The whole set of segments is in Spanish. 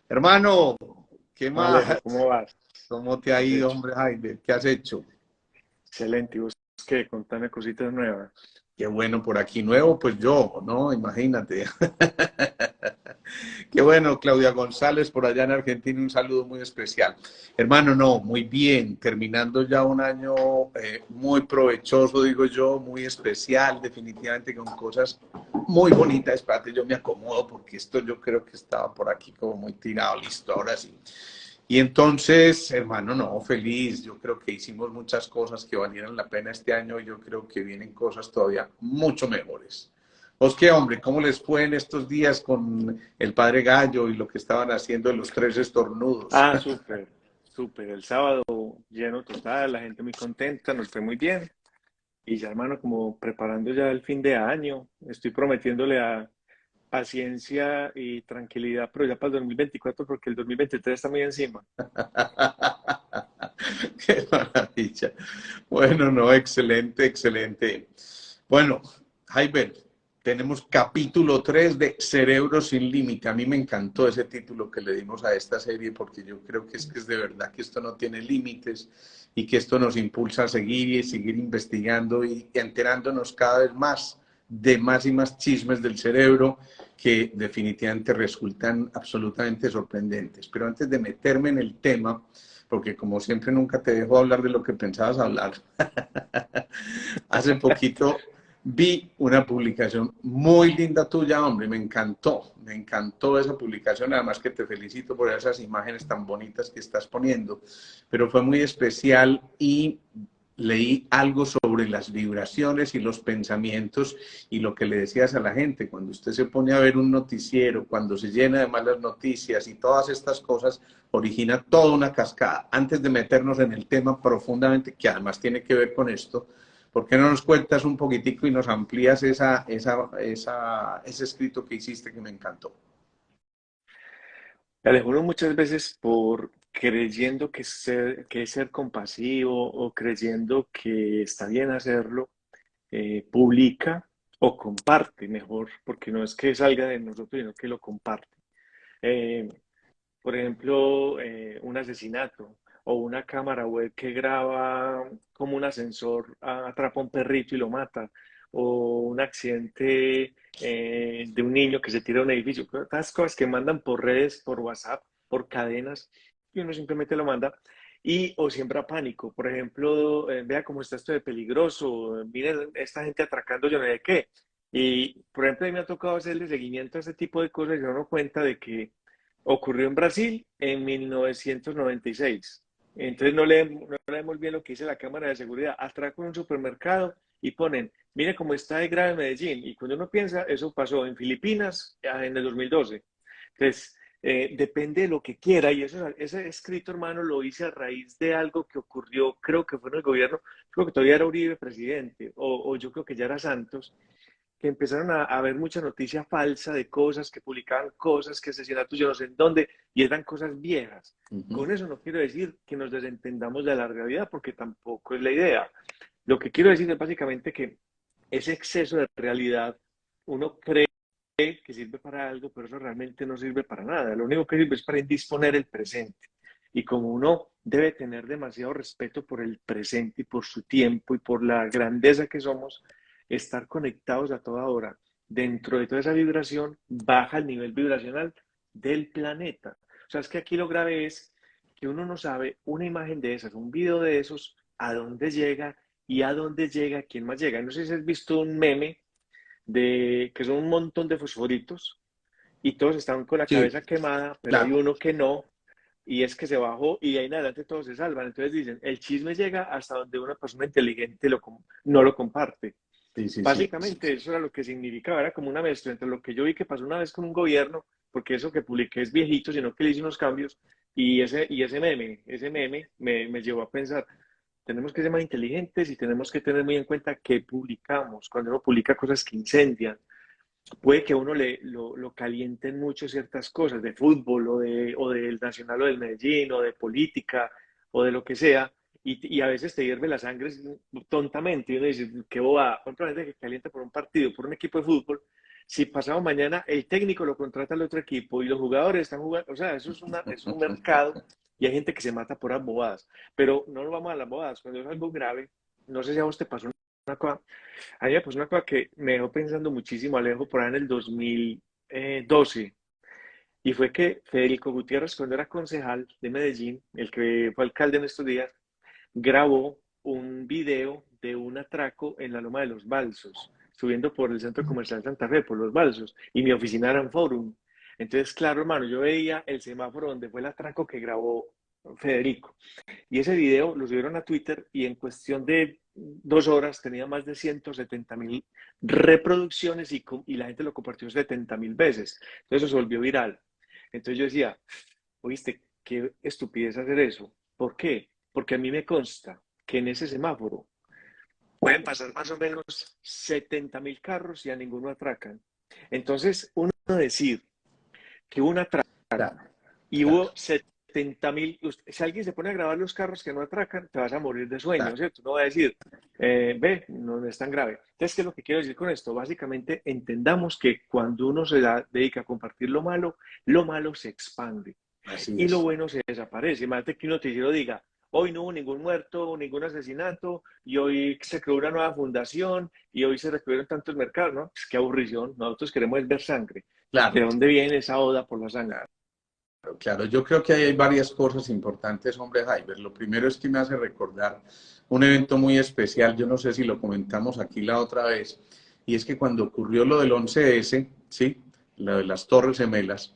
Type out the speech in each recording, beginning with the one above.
Hermano, ¿qué más? Alejo, ¿cómo vas? ¿Cómo te ha ¿Qué has ido, hecho? hombre, Jaime? ¿Qué has hecho? Excelente. ¿Y vos qué? Contame cositas nuevas. Qué bueno por aquí nuevo, pues yo, ¿no? Imagínate. Qué bueno, Claudia González, por allá en Argentina, un saludo muy especial. Hermano, no, muy bien, terminando ya un año muy provechoso, digo yo, muy especial, definitivamente con cosas muy bonitas. Espérate, yo me acomodo porque esto yo creo que estaba por aquí como muy tirado, listo, ahora sí. Y entonces, hermano, no, feliz. Yo creo que hicimos muchas cosas que valieron la pena este año y yo creo que vienen cosas todavía mucho mejores. ¿Os qué, hombre? ¿Cómo les fue en estos días con el padre Gallo y lo que estaban haciendo de los tres estornudos? Ah, súper, súper. El sábado lleno total, la gente muy contenta, nos fue muy bien. Y ya, hermano, como preparando ya el fin de año, estoy prometiéndole a paciencia y tranquilidad, pero ya para el 2024, porque el 2023 está muy encima. Qué maravilla. Bueno, no, excelente, excelente. Bueno, Jaime, tenemos capítulo 3 de Cerebro sin Límite. A mí me encantó ese título que le dimos a esta serie porque yo creo que es de verdad que esto no tiene límites y que esto nos impulsa a seguir y seguir investigando y enterándonos cada vez más de más y más chismes del cerebro que definitivamente resultan absolutamente sorprendentes. Pero antes de meterme en el tema, porque como siempre nunca te dejo hablar de lo que pensabas hablar, hace poquito vi una publicación muy linda tuya, hombre, me encantó esa publicación, además que te felicito por esas imágenes tan bonitas que estás poniendo, pero fue muy especial y leí algo sobre las vibraciones y los pensamientos y lo que le decías a la gente, cuando usted se pone a ver un noticiero, cuando se llena de malas noticias y todas estas cosas, origina toda una cascada. Antes de meternos en el tema profundamente, que además tiene que ver con esto, ¿por qué no nos cuentas un poquitico y nos amplías ese escrito que hiciste que me encantó? Alejo, uno muchas veces por creyendo que es ser compasivo o creyendo que está bien hacerlo, publica o comparte mejor, porque no es que salga de nosotros, sino que lo comparte. Eh, por ejemplo, un asesinato o una cámara web que graba como un ascensor atrapa a un perrito y lo mata, o un accidente de un niño que se tira a un edificio. Todas cosas que mandan por redes, por WhatsApp, por cadenas, y uno simplemente lo manda. Y o siembra pánico. Por ejemplo, vea cómo está esto de peligroso, miren esta gente atracando yo no sé de qué. Y, por ejemplo, a mí me ha tocado hacerle seguimiento a este tipo de cosas y me doy cuenta de que ocurrió en Brasil en 1996. Entonces no leemos bien lo que dice la cámara de seguridad. Atraco en un supermercado y ponen, mire cómo está de grave Medellín. Y cuando uno piensa, eso pasó en Filipinas en el 2012. Entonces, depende de lo que quiera. Y eso, ese escrito, hermano, lo hice a raíz de algo que ocurrió, creo que fue en el gobierno, creo que todavía era Uribe presidente, o yo creo que ya era Santos, que empezaron a ver mucha noticia falsa de cosas, que publicaban cosas, que asesinatos yo no sé en dónde, y eran cosas viejas. Uh -huh. Con eso no quiero decir que nos desentendamos de la realidad, porque tampoco es la idea. Lo que quiero decir es básicamente que ese exceso de realidad, uno cree que sirve para algo, pero eso realmente no sirve para nada. Lo único que sirve es para indisponer el presente. Y como uno debe tener demasiado respeto por el presente y por su tiempo y por la grandeza que somos, estar conectados a toda hora dentro de toda esa vibración baja el nivel vibracional del planeta. O sea, es que aquí lo grave es que uno no sabe una imagen de esas, un video de esos, a dónde llega y a dónde llega, quién más llega. No sé si has visto un meme de que son un montón de fosforitos y todos están con la Sí, cabeza quemada, pero hay claro. uno que no, y es que se bajó y de ahí en adelante todos se salvan. Entonces dicen, el chisme llega hasta donde una persona inteligente no lo comparte. Sí, sí, sí. Básicamente eso era lo que significaba, era como una mezcla entre lo que yo vi que pasó una vez con un gobierno, porque eso que publiqué es viejito, sino que le hice unos cambios, y ese meme me llevó a pensar, tenemos que ser más inteligentes y tenemos que tener muy en cuenta qué publicamos. Cuando uno publica cosas que incendian, puede que a uno lo calienten mucho ciertas cosas de fútbol o del Nacional o del Medellín o de política o de lo que sea, y a veces te hierve la sangre tontamente y uno dice, qué boba, por ejemplo, la gente que calienta por un partido, por un equipo de fútbol, si pasado mañana el técnico lo contrata al otro equipo y los jugadores están jugando, o sea, eso es un mercado y hay gente que se mata por las bobadas, pero no nos vamos a las bobadas, cuando es algo grave, no sé si a vos te pasó una cosa, a mí me pasó una cosa que me dejó pensando muchísimo, Alejo, por ahí en el 2012, y fue que Federico Gutiérrez, cuando era concejal de Medellín, el que fue alcalde en estos días, grabó un video de un atraco en la Loma de los Balsos, subiendo por el Centro Comercial Santa Fe, por los Balsos, y mi oficina era en Forum. Entonces, claro, hermano, yo veía el semáforo donde fue el atraco que grabó Federico. Y ese video lo subieron a Twitter y en cuestión de 2 horas tenía más de 170.000 reproducciones y la gente lo compartió 70.000 veces. Entonces eso se volvió viral. Entonces yo decía, oíste, qué estupidez hacer eso. ¿Por qué? Porque a mí me consta que en ese semáforo pueden pasar más o menos 70.000 carros y a ninguno atracan. Entonces, uno decir que hubo un atraco Claro, y claro, hubo 70.000, si alguien se pone a grabar los carros que no atracan, te vas a morir de sueño, claro. ¿cierto? No va a decir, ve, no es tan grave. Entonces, ¿qué es lo que quiero decir con esto? Básicamente, entendamos que cuando uno dedica a compartir lo malo se expande Así y lo es. bueno se desaparece. Imagínate que un noticiero diga, hoy no hubo ningún muerto, ningún asesinato, y hoy se creó una nueva fundación, y hoy se recibieron tantos mercados, ¿no? Pues qué aburrición, nosotros queremos ver sangre. Entonces, ¿de Claro, dónde viene esa oda por la sangre? claro, claro. Yo creo que ahí hay varias cosas importantes, hombre, Jaiber. Lo primero es que me hace recordar un evento muy especial, yo no sé si lo comentamos aquí la otra vez, y es que cuando ocurrió lo del 11S, ¿sí? Lo de las Torres Gemelas,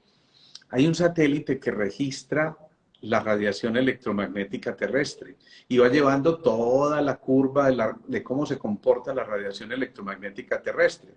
hay un satélite que registra la radiación electromagnética terrestre y va llevando toda la curva de cómo se comporta la radiación electromagnética terrestre.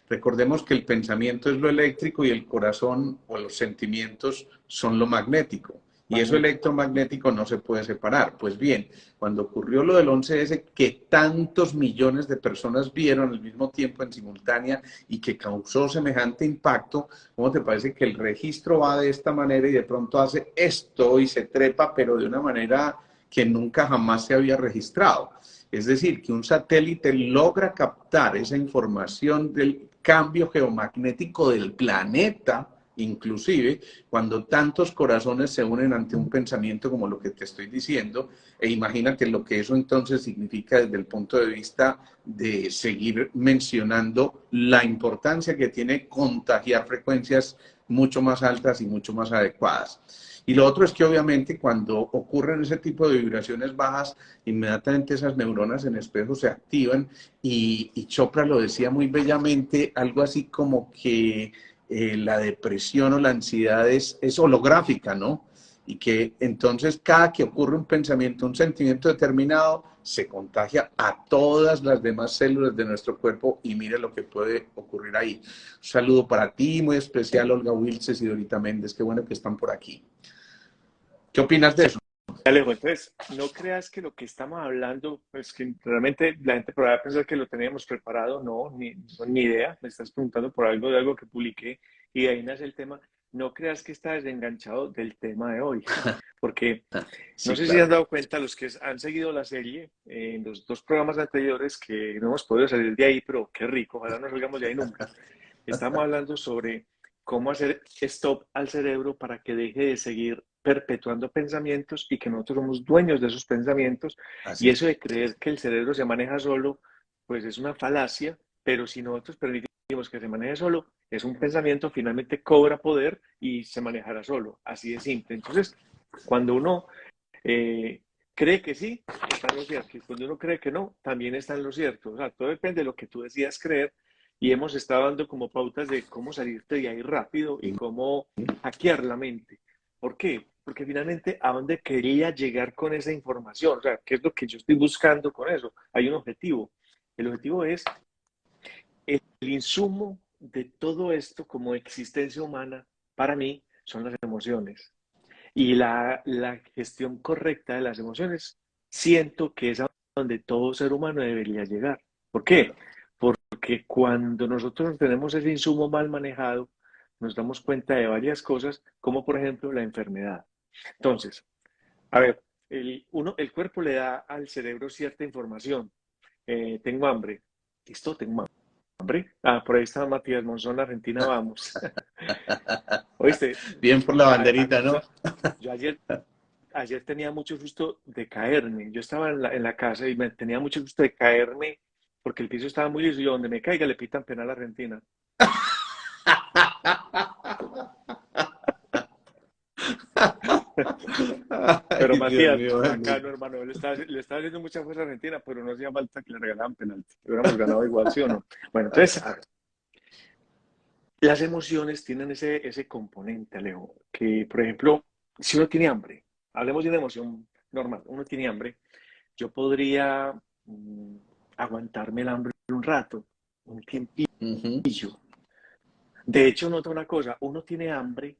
Recordemos que el pensamiento es lo eléctrico y el corazón o los sentimientos son lo magnético. Y eso Magnético. electromagnético no se puede separar. Pues bien, cuando ocurrió lo del 11S, que tantos millones de personas vieron al mismo tiempo en simultánea y que causó semejante impacto, ¿cómo te parece que el registro va de esta manera y de pronto hace esto y se trepa, pero de una manera que nunca jamás se había registrado? Es decir, que un satélite logra captar esa información del cambio geomagnético del planeta, inclusive cuando tantos corazones se unen ante un pensamiento como lo que te estoy diciendo, e imagínate lo que eso entonces significa desde el punto de vista de seguir mencionando la importancia que tiene contagiar frecuencias mucho más altas y mucho más adecuadas. Y lo otro es que obviamente cuando ocurren ese tipo de vibraciones bajas, inmediatamente esas neuronas en espejo se activan y Chopra lo decía muy bellamente, algo así como que la depresión o la ansiedad es holográfica, ¿no? Y que entonces cada que ocurre un pensamiento, un sentimiento determinado, se contagia a todas las demás células de nuestro cuerpo y mire lo que puede ocurrir ahí. Un saludo para ti, muy especial, Olga Wilches y Dorita Méndez, qué bueno que están por aquí. ¿Qué opinas de Sí, eso? Alejo, entonces, no creas que lo que estamos hablando, pues que realmente la gente podrá pensar que lo teníamos preparado, no, ni idea, me estás preguntando por algo de algo que publiqué y de ahí nace el tema, no creas que está desenganchado del tema de hoy, porque no Sí, sé si han claro. dado cuenta los que han seguido la serie en los dos programas anteriores que no hemos podido salir de ahí, pero qué rico, ojalá no salgamos de ahí nunca. Estamos hablando sobre cómo hacer stop al cerebro para que deje de seguir perpetuando pensamientos y que nosotros somos dueños de esos pensamientos. Así Y es. eso de creer que el cerebro se maneja solo, pues es una falacia, pero si nosotros permitimos que se maneje solo, es un pensamiento, finalmente cobra poder y se manejará solo. Así de simple. Entonces, cuando uno eh, cree que sí, está en lo cierto. Y cuando uno cree que no, también está en lo cierto. O sea, todo depende de lo que tú decidas creer. Y hemos estado dando como pautas de cómo salirte de ahí rápido y cómo hackear la mente. ¿Por qué? Porque finalmente, ¿a dónde quería llegar con esa información? O sea, ¿qué es lo que yo estoy buscando con eso? Hay un objetivo. El objetivo es el insumo de todo esto como existencia humana, para mí, son las emociones. Y la gestión correcta de las emociones, siento que es a donde todo ser humano debería llegar. ¿Por qué? Claro. Porque cuando nosotros tenemos ese insumo mal manejado, nos damos cuenta de varias cosas, como por ejemplo la enfermedad. Entonces, a ver, el cuerpo le da al cerebro cierta información. Tengo hambre. Listo, tengo hambre. hambre. Ah, por ahí está Matías Monzón, Argentina, vamos. Oíste, Bien por la a mí, banderita, ¿no? yo ayer tenía mucho susto de caerme. Yo estaba en la casa y me tenía mucho susto de caerme porque el piso estaba muy liso y yo, donde me caiga le pitan penal a Argentina. Pero Ay, Dios Matías, mío, bacano, hermano. Le estaba haciendo mucha fuerza a Argentina, pero no hacía falta que le regalaran penalti. Hubiéramos ganado igual, ¿sí o no? Bueno, entonces, a ver, las emociones tienen ese componente, Alejo, que, por ejemplo, si uno tiene hambre, hablemos de una emoción normal, uno tiene hambre, yo podría aguantarme el hambre un rato, un tiempillo. Ujú. De hecho, nota una cosa, uno tiene hambre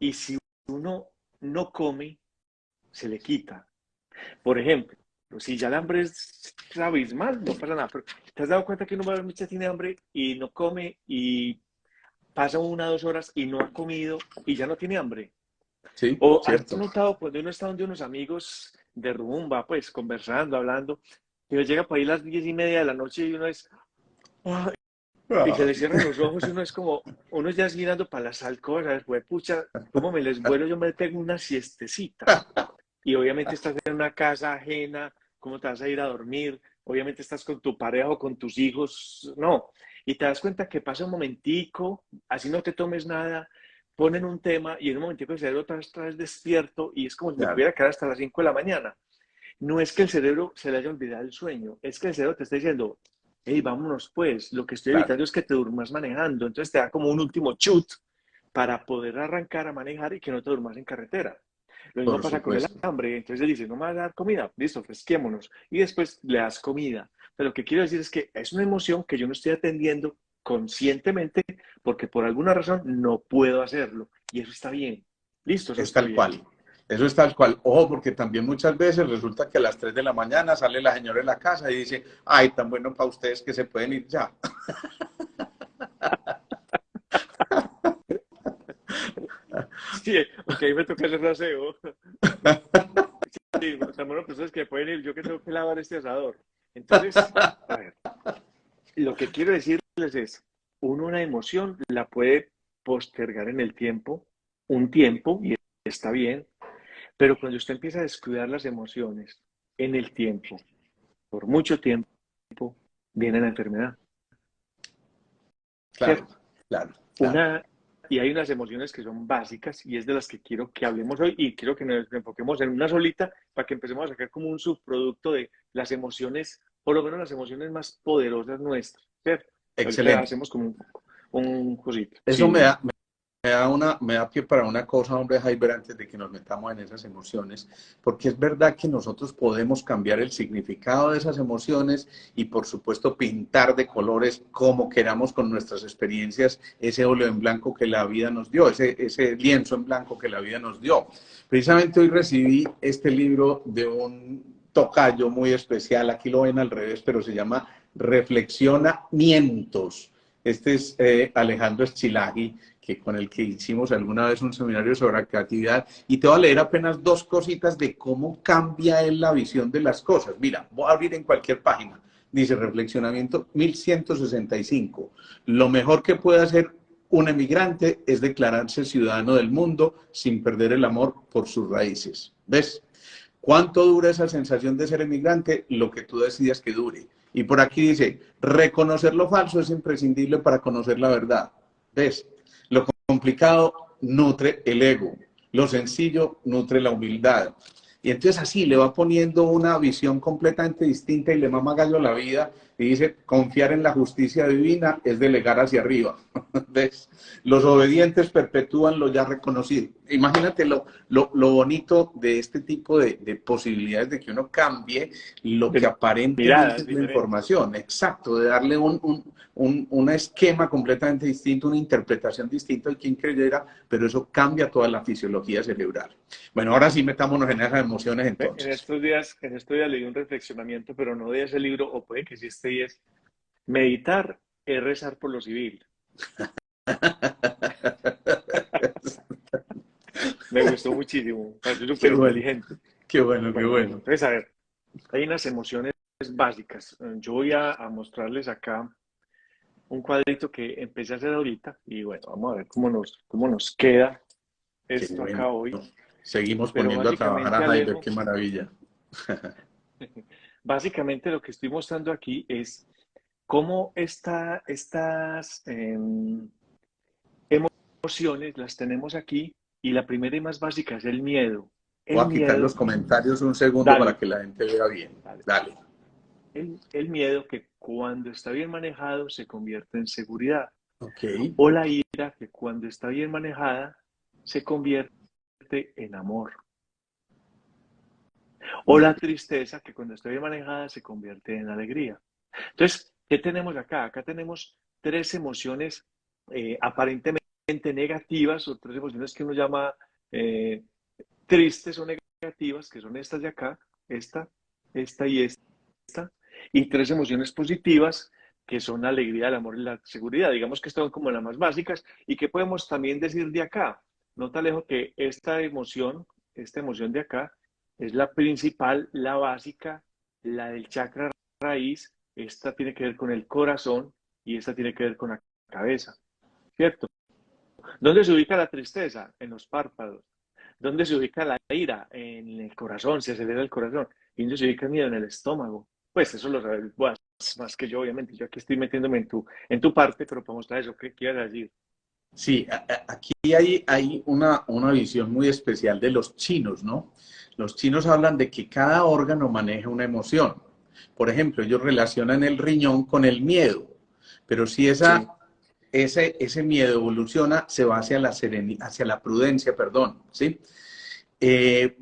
y si uno no come, se le quita. Por ejemplo, si ya el hambre es abismal, no pasa nada, pero ¿te has dado cuenta que uno muchas tiene hambre y no come y pasa 1 o 2 horas y no ha comido y ya no tiene hambre? Sí, ¿O has cierto. notado cuando uno está donde unos amigos de rumba, pues conversando, hablando, que llega por ahí las 10:30 de la noche y uno es, "Ah", y se le Ay. cierran los ojos y uno es como, uno ya es mirando para las alcobas, güey, pucha, ¿cómo me les vuelo? Yo me pego una siestecita. Y obviamente estás en una casa ajena, ¿cómo te vas a ir a dormir? Obviamente estás con tu pareja o con tus hijos, no. Y te das cuenta que pasa un momentico, así no te tomes nada, ponen un tema y en un momentico el cerebro otra vez despierto y es como si me Claro, pudiera quedar hasta las 5 de la mañana. No es que el cerebro se le haya olvidado el sueño, es que el cerebro te está diciendo, hey, vámonos pues, lo que estoy claro, evitando es que te durmas manejando, entonces te da como un último chut para poder arrancar a manejar y que no te durmas en carretera. Lo mismo por pasa con el supuesto. hambre, entonces él dice, no me vas a dar comida, listo, fresquémonos, y después le das comida. Pero lo que quiero decir es que es una emoción que yo no estoy atendiendo conscientemente porque por alguna razón no puedo hacerlo, y eso está bien, listo, eso Es está tal bien. cual. Eso es tal cual. Ojo, porque también muchas veces resulta que a las 3 de la mañana sale la señora de la casa y dice, ay, tan bueno para ustedes que se pueden ir ya. Sí, porque ahí me toca hacer aseo. Sí, tan bueno, personas que pueden ir, yo que tengo que lavar este asador. Entonces, a ver, lo que quiero decirles es, uno una emoción la puede postergar en el tiempo, un tiempo, y está bien, pero cuando usted empieza a descuidar las emociones en el tiempo, por mucho tiempo, viene la enfermedad, Claro, ¿cierto? claro, claro. Una, y hay unas emociones que son básicas y es de las que quiero que hablemos hoy y quiero que nos enfoquemos en una solita para que empecemos a sacar como un subproducto de las emociones, por lo menos las emociones más poderosas nuestras, ¿cierto? Ahorita Excelente. hacemos como un cosito. Eso Sí, me da pie para una cosa, hombre, Jaiber, antes de que nos metamos en esas emociones, porque es verdad que nosotros podemos cambiar el significado de esas emociones y, por supuesto, pintar de colores como queramos con nuestras experiencias ese óleo en blanco que la vida nos dio, ese lienzo en blanco que la vida nos dio. Precisamente hoy recibí este libro de un tocayo muy especial, aquí lo ven al revés, pero se llama Reflexionamientos. Este es Alejandro Eschilagi, que con el que hicimos alguna vez un seminario sobre creatividad, y te voy a leer apenas dos cositas de cómo cambia él la visión de las cosas. Mira, voy a abrir en cualquier página. Dice Reflexionamiento 1165. Lo mejor que puede hacer un emigrante es declararse ciudadano del mundo sin perder el amor por sus raíces. ¿Ves? ¿Cuánto dura esa sensación de ser emigrante? Lo que tú decidas que dure. Y por aquí dice, reconocer lo falso es imprescindible para conocer la verdad. ¿Ves? Lo complicado nutre el ego, lo sencillo nutre la humildad. Y entonces así le va poniendo una visión completamente distinta y le mama gallo a la vida y dice, confiar en la justicia divina es delegar hacia arriba. ¿Ves? Los obedientes perpetúan lo ya reconocido. Imagínate lo bonito de este tipo de posibilidades de que uno cambie lo que de aparentemente miradas es la diferentes. información. Exacto, de darle un esquema completamente distinto, una interpretación distinta de quien creyera, pero eso cambia toda la fisiología cerebral. Bueno, ahora sí metámonos en esas emociones entonces. En estos días leí un reflexionamiento, pero no de ese libro, o puede que sí esté y es meditar es rezar por lo civil. Me gustó muchísimo, pareció Qué súper bueno, inteligente. qué bueno, qué Bueno, bueno, bueno. entonces a ver, hay unas emociones básicas. Yo voy a mostrarles acá un cuadrito que empecé a hacer ahorita y bueno, vamos a ver cómo nos queda Qué esto bueno. acá hoy. Seguimos Pero poniendo a trabajar a básicamente, Jaiber, Alejo, qué maravilla. básicamente lo que estoy mostrando aquí es cómo estas emociones las tenemos aquí y la primera y más básica es el miedo. Voy El a quitar los miedo, comentarios un segundo para dale, que la gente vea bien. dale. Dale. El miedo que cuando está bien manejado se convierte en seguridad. Ok. O la ira que cuando está bien manejada se convierte en amor. O la tristeza que cuando está bien manejada se convierte en alegría. Entonces, ¿qué tenemos acá? Acá tenemos tres emociones aparentemente negativas o tres emociones que uno llama eh, tristes o negativas, que son estas de acá, esta y esta, y tres emociones positivas, que son la alegría, el amor y la seguridad. Digamos que son como las más básicas. ¿Y qué podemos también decir de acá? No te alejo que esta emoción de acá, es la principal, la básica, la del chakra raíz. Esta tiene que ver con el corazón y esta tiene que ver con la cabeza, ¿cierto? ¿Dónde se ubica la tristeza? En los párpados. ¿Dónde se ubica la ira? En el corazón, se acelera el corazón. ¿Y dónde se ubica el miedo? En el estómago. Pues eso lo sabes más que yo, obviamente. Yo aquí estoy metiéndome en tu parte, pero para mostrar eso, ¿qué quieres decir? Sí, aquí hay una visión muy especial de los chinos, ¿no? Los chinos hablan de que cada órgano maneja una emoción. Por ejemplo, ellos relacionan el riñón con el miedo, pero si Sí, ese miedo evoluciona, se va hacia hacia la prudencia, perdón, ¿sí?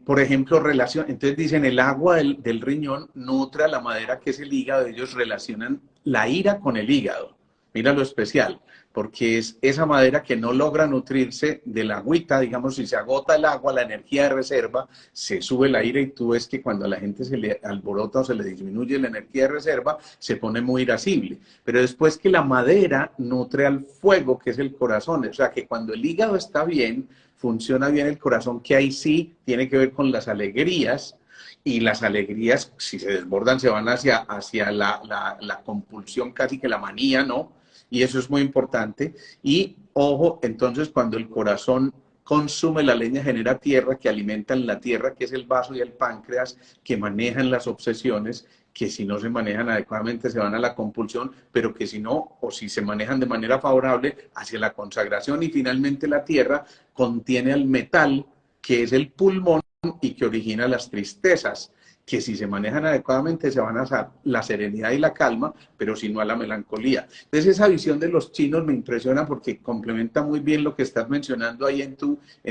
Por ejemplo, entonces dicen el agua del riñón nutre a la madera que es el hígado, ellos relacionan la ira con el hígado. Mira lo especial, porque es esa madera que no logra nutrirse de la agüita, digamos, si se agota el agua, la energía de reserva, se sube la ira y tú ves que cuando a la gente se le alborota o se le disminuye la energía de reserva, se pone muy irascible. Pero después que la madera nutre al fuego, que es el corazón, o sea que cuando el hígado está bien, funciona bien el corazón, que ahí sí tiene que ver con las alegrías, y las alegrías, si se desbordan, se van hacia la compulsión, casi que la manía, ¿no? Y eso es muy importante. Y ojo, entonces cuando el corazón consume la leña, genera tierra que alimentan la tierra, que es el vaso y el páncreas, que manejan las obsesiones, que si no se manejan adecuadamente se van a la compulsión, pero que si no, o si se manejan de manera favorable, hacia la consagración. Y finalmente la tierra contiene al metal, que es el pulmón y que origina las tristezas, que si se manejan adecuadamente se van a hacer la serenidad y la calma, pero si no a la melancolía. Entonces esa visión de los chinos me impresiona porque complementa muy bien lo que estás mencionando ahí en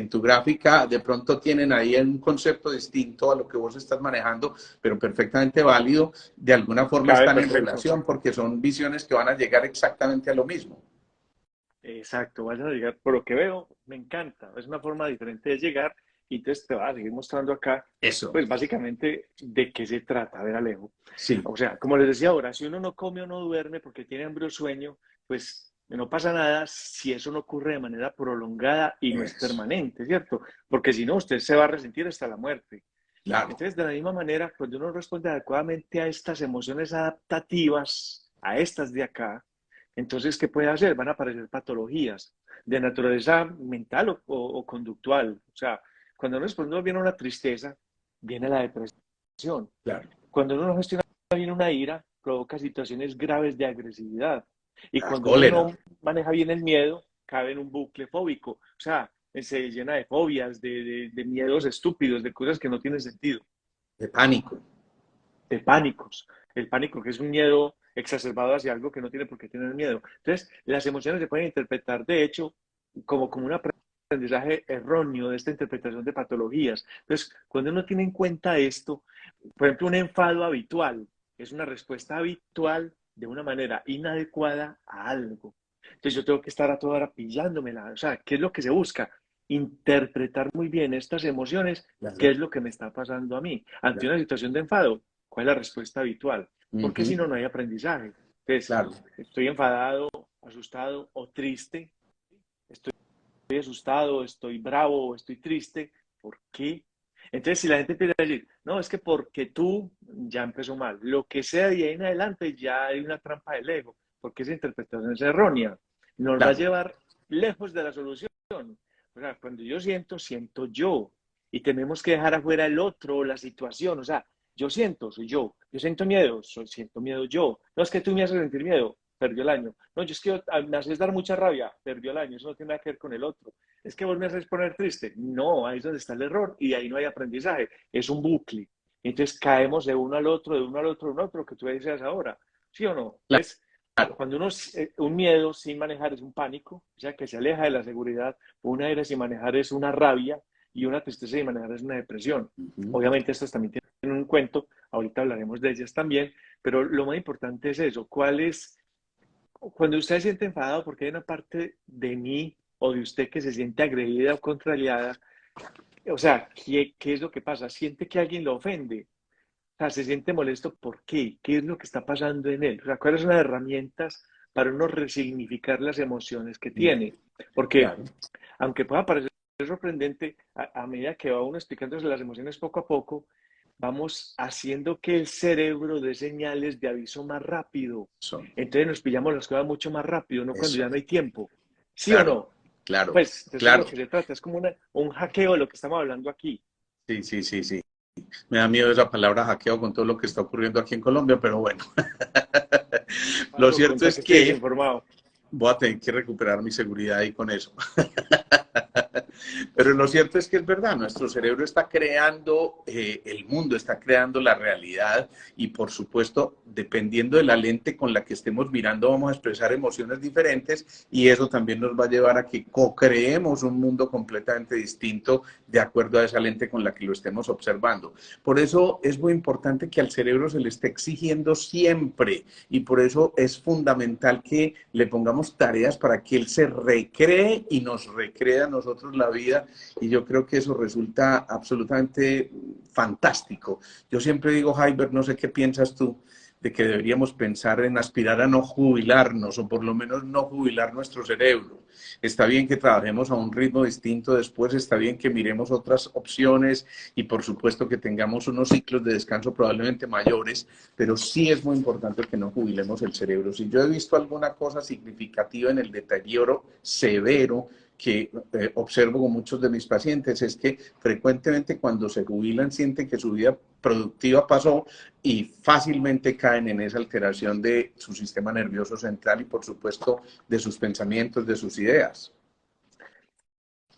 tu gráfica. De pronto tienen ahí un concepto distinto a lo que vos estás manejando, pero perfectamente válido. De alguna forma cabe están en perfecto. relación porque son visiones que van a llegar exactamente a lo mismo. Exacto, vayan a llegar. Por lo que veo, me encanta. Es una forma diferente de llegar y entonces te va a seguir mostrando acá, Eso, pues básicamente de qué se trata. A ver, Alejo. sí, O sea, como les decía ahora, si uno no come o no duerme porque tiene hambre o sueño, pues no pasa nada si eso no ocurre de manera prolongada y no es eso, permanente, ¿cierto? Porque si no, usted se va a resentir hasta la muerte. claro. Entonces, de la misma manera, cuando uno responde adecuadamente a estas emociones adaptativas, a estas de acá, entonces, ¿qué puede hacer? Van a aparecer patologías de naturaleza mental o conductual. O sea, cuando uno responde bien a una tristeza, viene la depresión. Claro, Cuando uno no gestiona bien una ira, provoca situaciones graves de agresividad. Y la cuando uno cólera, no maneja bien el miedo, cabe en un bucle fóbico. O sea, se llena de fobias, de miedos estúpidos, de cosas que no tienen sentido, de pánico. de pánicos. El pánico que es un miedo exacerbado hacia algo que no tiene por qué tener miedo. Entonces, las emociones se pueden interpretar, de hecho, como un aprendizaje erróneo de esta interpretación de patologías. Entonces, cuando uno tiene en cuenta esto, por ejemplo, un enfado habitual es una respuesta habitual de una manera inadecuada a algo. Entonces, yo tengo que estar a toda hora pillándomela. O sea, ¿qué es lo que se busca? Interpretar muy bien estas emociones, qué Claro, es lo que me está pasando a mí. Ante claro. una situación de enfado, ¿cuál es la respuesta habitual? Porque si Ujú, no, no hay aprendizaje. Entonces, claro. estoy enfadado, asustado o triste, estoy asustado, estoy bravo, estoy triste. ¿Por qué? Entonces, si la gente empieza a decir, no, es que porque tú ya empezó mal, lo que sea de ahí en adelante ya hay una trampa del ego. porque esa interpretación es errónea. Nos va a Claro, llevar lejos de la solución. O sea, cuando yo siento, siento yo. Y tenemos que dejar afuera el otro, la situación. O sea, yo siento, soy yo. Yo siento miedo, siento miedo yo. No es que tú me haces sentir miedo, perdió el año. No, yo es que me haces dar mucha rabia, perdió el año. Eso no tiene nada que ver con el otro. Es que vos me haces poner triste. No, ahí es donde está el error y ahí no hay aprendizaje. Es un bucle. Entonces caemos de uno al otro, de uno al otro, de uno al otro, que tú decías ahora. ¿Sí o no? Entonces, claro. cuando uno, un miedo sin manejar es un pánico, o sea, que se aleja de la seguridad, una ira sin manejar es una rabia y una tristeza sin manejar es una depresión. Ujú. Obviamente estas también tienen un cuento, ahorita hablaremos de ellas también, pero lo más importante es eso, ¿cuál es, cuando usted se siente enfadado porque hay una parte de mí o de usted que se siente agredida o contrariada, o sea, ¿qué es lo que pasa? Siente que alguien lo ofende, o sea, se siente molesto, ¿por qué? ¿Qué es lo que está pasando en él? O sea, ¿cuáles son las herramientas para uno resignificar las emociones que tiene? Porque, Claro. aunque pueda parecer sorprendente, a medida que va uno explicándose las emociones poco a poco, vamos haciendo que el cerebro dé señales de aviso más rápido. Eso, Entonces nos pillamos las cosas mucho más rápido, no cuando eso. ya no hay tiempo. ¿Sí o Claro, no? claro, Pues de eso es de lo claro. que se trata. Es como un hackeo de lo que estamos hablando aquí. Sí, sí, sí, sí. Me da miedo esa palabra hackeo con todo lo que está ocurriendo aquí en Colombia, pero bueno. Lo Pasó, cierto cuenta es que estoy que desinformado. voy a tener que recuperar mi seguridad ahí con eso. Pero lo cierto es que es verdad, nuestro cerebro está creando el mundo, está creando la realidad y por supuesto, dependiendo de la lente con la que estemos mirando, vamos a expresar emociones diferentes y eso también nos va a llevar a que co-creemos un mundo completamente distinto de acuerdo a esa lente con la que lo estemos observando. Por eso es muy importante que al cerebro se le esté exigiendo siempre y por eso es fundamental que le pongamos tareas para que él se recree y nos recree a nosotros la vida y yo creo que eso resulta absolutamente fantástico. Yo siempre digo, Jaiber, no sé qué piensas tú, de que deberíamos pensar en aspirar a no jubilarnos o por lo menos no jubilar nuestro cerebro. Está bien que trabajemos a un ritmo distinto después, está bien que miremos otras opciones y por supuesto que tengamos unos ciclos de descanso probablemente mayores, pero sí es muy importante que no jubilemos el cerebro. Si yo he visto alguna cosa significativa en el deterioro severo que observo con muchos de mis pacientes es que frecuentemente cuando se jubilan sienten que su vida productiva pasó y fácilmente caen en esa alteración de su sistema nervioso central y por supuesto de sus pensamientos, de sus ideas.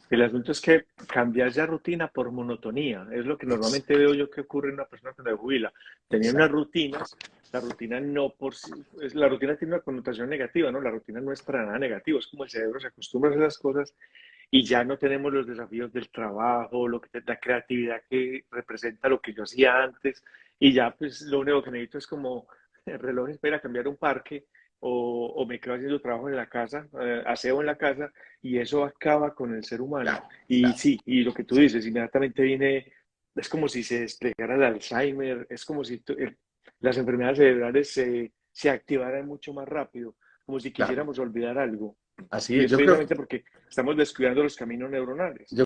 El asunto es que cambiar ya rutina por monotonía es lo que normalmente veo yo que ocurre en una persona que se jubila. Tenía unas Exacto. rutinas, la rutina no por sí, la rutina tiene una connotación negativa, ¿no? La rutina no es para nada negativa, es como el cerebro se acostumbra a esas cosas y ya no tenemos los desafíos del trabajo, lo que la creatividad que representa lo que yo hacía antes y ya pues lo único que necesito es como el reloj espera cambiar un parque o me quedo haciendo trabajo en la casa, aseo en la casa y eso acaba con el ser humano. Claro, Y claro. sí, y lo que tú dices, inmediatamente viene, es como si se desplegara el Alzheimer, es como si las enfermedades cerebrales se activaran mucho más rápido, como si Claro. quisiéramos olvidar algo. Así Y es. es precisamente porque estamos descuidando los caminos neuronales. Yo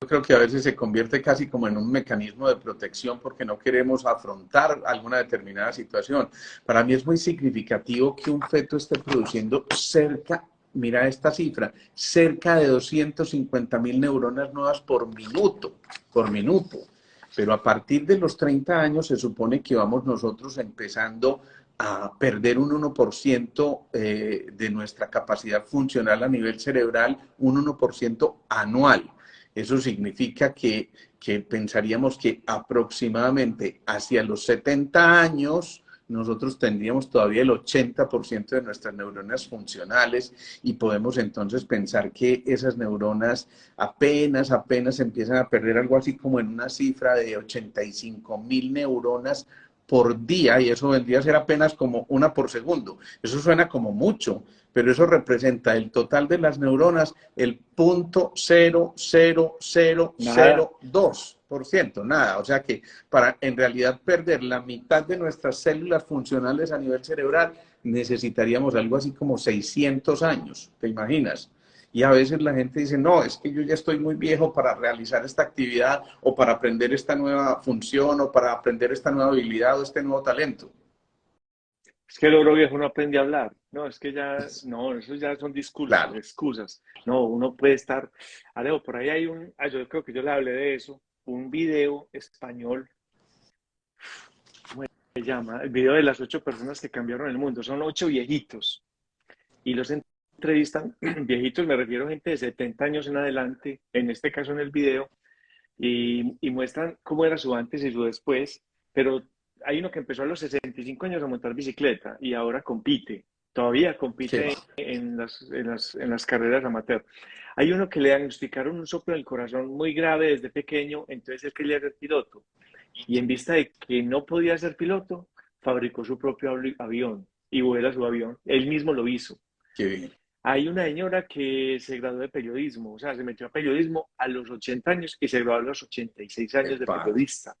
creo que a veces se convierte casi como en un mecanismo de protección porque no queremos afrontar alguna determinada situación. Para mí es muy significativo que un feto esté produciendo cerca, mira esta cifra, cerca de 250.000 neuronas nuevas por minuto, por minuto. Pero a partir de los 30 años se supone que vamos nosotros empezando a perder un 1% de nuestra capacidad funcional a nivel cerebral, un 1% anual. Eso significa que pensaríamos que aproximadamente hacia los 70 años nosotros tendríamos todavía el 80% de nuestras neuronas funcionales y podemos entonces pensar que esas neuronas apenas empiezan a perder algo así como en una cifra de 85.000 neuronas por día y eso vendría a ser apenas como una por segundo. Eso suena como mucho, pero eso representa el total de las neuronas, el 0.00002%, Nada. nada. O sea que para en realidad perder la mitad de nuestras células funcionales a nivel cerebral necesitaríamos algo así como 600 años, ¿te imaginas? Y a veces la gente dice, no, es que yo ya estoy muy viejo para realizar esta actividad o para aprender esta nueva función o para aprender esta nueva habilidad o este nuevo talento. Es que el oro viejo no aprende a hablar. No, es que ya, no, eso ya son discursos, Claro, excusas. No, uno puede estar, Alejo, por ahí hay yo creo que yo le hablé de eso, un video español, ¿cómo se llama? El video de las 8 personas que cambiaron el mundo. Son 8 viejitos y los entrevistan, viejitos me refiero a gente de 70 años en adelante, en este caso en el video, y muestran cómo era su antes y su después, pero hay uno que empezó a los 65 años a montar bicicleta y ahora compite, todavía qué compite va. en las carreras amateur. Hay uno que le diagnosticaron un soplo en el corazón muy grave desde pequeño, entonces él quería ser piloto y en vista de que no podía ser piloto, fabricó su propio avión y vuela su avión. Él mismo lo hizo. Qué bien. Hay una señora que se graduó de periodismo, o sea, se metió a periodismo a los 80 años y se graduó a los 86 años de Epa, periodista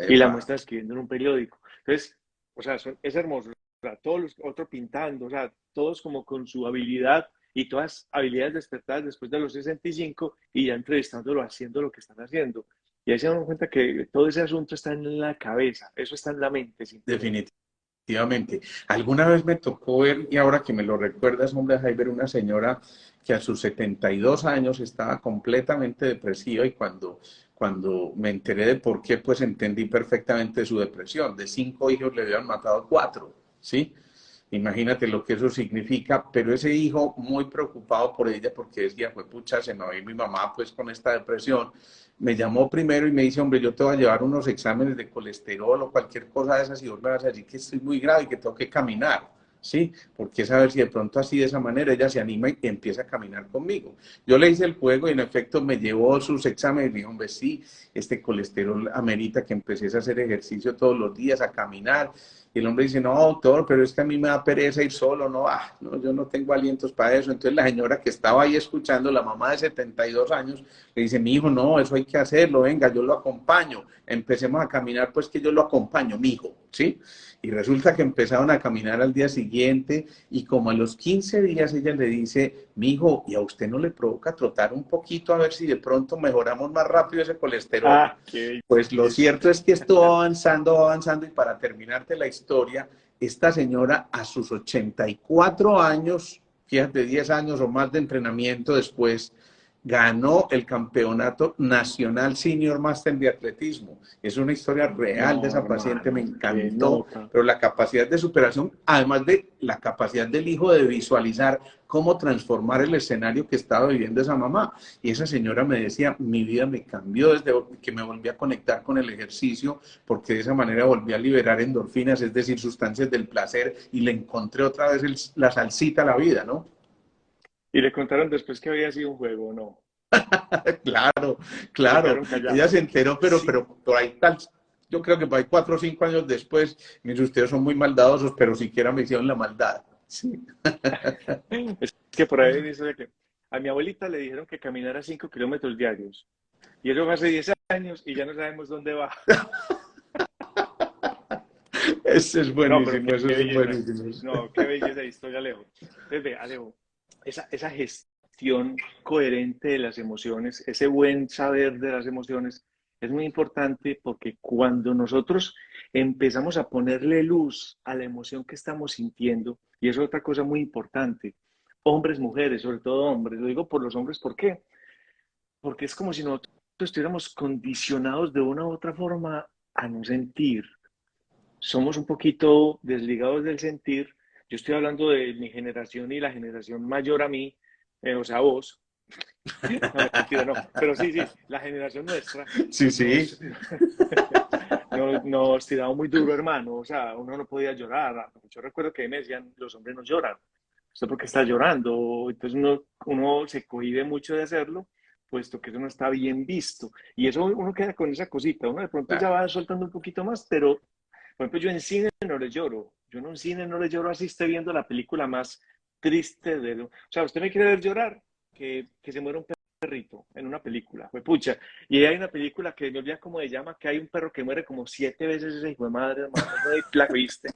y la epa. muestra escribiendo en un periódico. Entonces, o sea, es hermoso. O sea, todos los otros pintando, o sea, todos como con su habilidad y todas habilidades despertadas después de los 65 y ya entrevistándolo, haciendo lo que están haciendo. Y ahí se dan cuenta que todo ese asunto está en la cabeza, eso está en la mente simplemente. Definitivamente. Alguna vez me tocó ver, y ahora que me lo recuerdas, hombre, Jaiber, una señora que a sus 72 años estaba completamente depresiva y cuando me enteré de por qué, pues entendí perfectamente su depresión. De 5 hijos le habían matado 4, ¿sí? Imagínate lo que eso significa, pero ese hijo muy preocupado por ella porque decía, fue pucha, se me va a ir mi mamá pues con esta depresión. Me llamó primero y me dice, hombre, yo te voy a llevar unos exámenes de colesterol o cualquier cosa de esas y vos me vas a decir que estoy muy grave y que tengo que caminar, ¿sí? Porque saber si de pronto así de esa manera ella se anima y empieza a caminar conmigo. Yo le hice el juego y en efecto me llevó sus exámenes y me dijo, hombre, sí, este colesterol amerita que empieces a hacer ejercicio todos los días, a caminar. Y el hombre dice, no, doctor, pero es que a mí me da pereza ir solo, no, no, yo no tengo alientos para eso. Entonces la señora que estaba ahí escuchando, la mamá de 72 años, le dice, mi hijo, no, eso hay que hacerlo, venga, yo lo acompaño, empecemos a caminar, pues que yo lo acompaño, mi hijo, ¿sí? Y resulta que empezaron a caminar al día siguiente y como a los 15 días ella le dice, mi hijo, ¿y a usted no le provoca trotar un poquito a ver si de pronto mejoramos más rápido ese colesterol? Ah, qué Pues lo belleza. cierto es que esto va avanzando y para terminarte la historia, esta señora a sus 84 años, fíjate, 10 años o más de entrenamiento después, ganó el campeonato nacional senior master de atletismo. Es una historia real de No, esa paciente, me hermano, qué encantó, nota. pero la capacidad de superación, además de la capacidad del hijo de visualizar cómo transformar el escenario que estaba viviendo esa mamá. Y esa señora me decía, mi vida me cambió desde que me volví a conectar con el ejercicio, porque de esa manera volví a liberar endorfinas, es decir, sustancias del placer, y le encontré otra vez la salsita a la vida, ¿no? Y le contaron después que había sido un juego, ¿no? Claro, O se claro. quedaron Ella se callados. enteró, Sí. pero por ahí tal, yo creo que por ahí 4 o 5 años después, mis ustedes son muy maldadosos, pero siquiera me hicieron la maldad. Sí. Es que por ahí dice que a mi abuelita le dijeron que caminara 5 kilómetros diarios. Y eso fue hace 10 años y ya no sabemos dónde va. Ese es No, pero buenísimo, qué eso es belleza. buenísimo. No, qué belleza de historia, Alejo. Entonces, ve, Alejo, esa gestión coherente de las emociones, ese buen saber de las emociones, es muy importante porque cuando nosotros empezamos a ponerle luz a la emoción que estamos sintiendo, y eso es otra cosa muy importante, hombres, mujeres, sobre todo hombres, lo digo por los hombres, ¿por qué? Porque es como si nosotros estuviéramos condicionados de una u otra forma a no sentir. Somos un poquito desligados del sentir. Yo estoy hablando de mi generación y la generación mayor a mí, o sea, vos. No, mentira, no. Pero sí, sí, la generación nuestra Sí, sí. nos, nos tiraba muy duro, hermano. O sea, uno no podía llorar. Yo recuerdo que me decían, los hombres no lloran. ¿Usted por qué está llorando? Entonces uno se cohíbe mucho de hacerlo, puesto que eso no está bien visto. Y eso uno queda con esa cosita. Uno de pronto ya Claro. va soltando un poquito más, pero por ejemplo, yo en cine no le lloro. Yo en un cine no le lloro así esté viendo la película más triste de... O sea, usted me quiere ver llorar, que se muera un perrito en una película. Fue pucha. Y hay una película que me olvida cómo se llama, que hay un perro que muere como 7 veces ese hijo de madre, hermano. No la viste.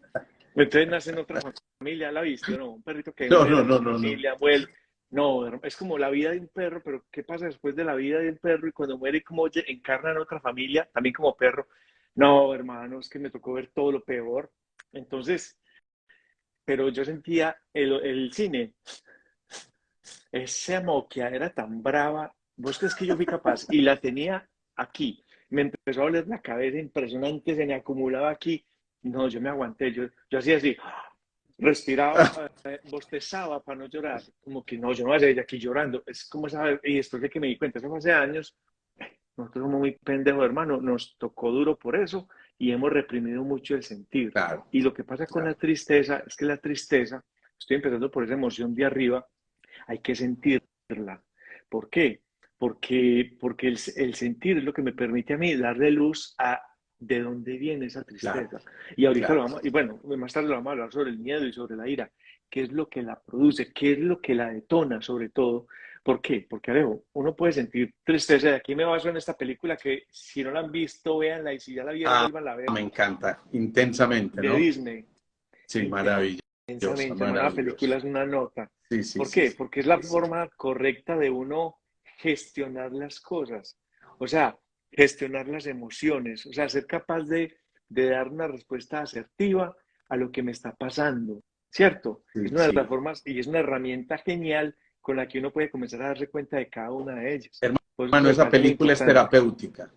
Entonces nace en otra familia, ¿la viste o no? Un perrito que No, muere no, en no, otra no, no. familia, vuelve. No, es como la vida de un perro, pero ¿qué pasa después de la vida de un perro y cuando muere y cómo encarna en otra familia, también como perro? No, hermano, es que me tocó ver todo lo peor. Entonces, pero yo sentía el cine, esa moqueadera tan brava, ¿vos crees que yo fui capaz? Y la tenía aquí, me empezó a doler la cabeza impresionante, se me acumulaba aquí, no, yo me aguanté, yo hacía así, respiraba, bostezaba para no llorar, como que no, yo no voy a seguir aquí llorando, es como esa, y después de que me di cuenta, eso fue hace años, nosotros somos muy pendejos, hermano, nos tocó duro por eso y hemos reprimido mucho el sentir. Claro, Y lo que pasa con la claro, tristeza es que la tristeza, estoy empezando por esa emoción de arriba, hay que sentirla. ¿Por qué? Porque el sentir es lo que me permite a mí darle luz a de dónde viene esa claro, tristeza. Y ahorita lo claro. vamos, y bueno, más tarde lo vamos a hablar sobre el miedo y sobre la ira. ¿Qué es lo que la produce? ¿Qué es lo que la detona sobre todo? ¿Por qué? Porque Alejo, uno puede sentir tristeza. De aquí me baso en esta película que si no la han visto, véanla y si ya la vieron, Ah, vuelvan a ver, me encanta, intensamente, de ¿no? Disney. Sí, maravillosa, Intensamente, hermano, la película maravillosa. es una nota. Sí, sí, ¿Por sí, qué? sí, Porque es la sí, sí. forma correcta de uno gestionar las cosas. O sea, gestionar las emociones. O sea, ser capaz de dar una respuesta asertiva a lo que me está pasando. ¿Cierto? Es Sí, una de las sí. formas y es una herramienta genial con la que uno puede comenzar a darse cuenta de cada una de ellas. Por eso Hermano, me esa parece muy película es importante. terapéutica,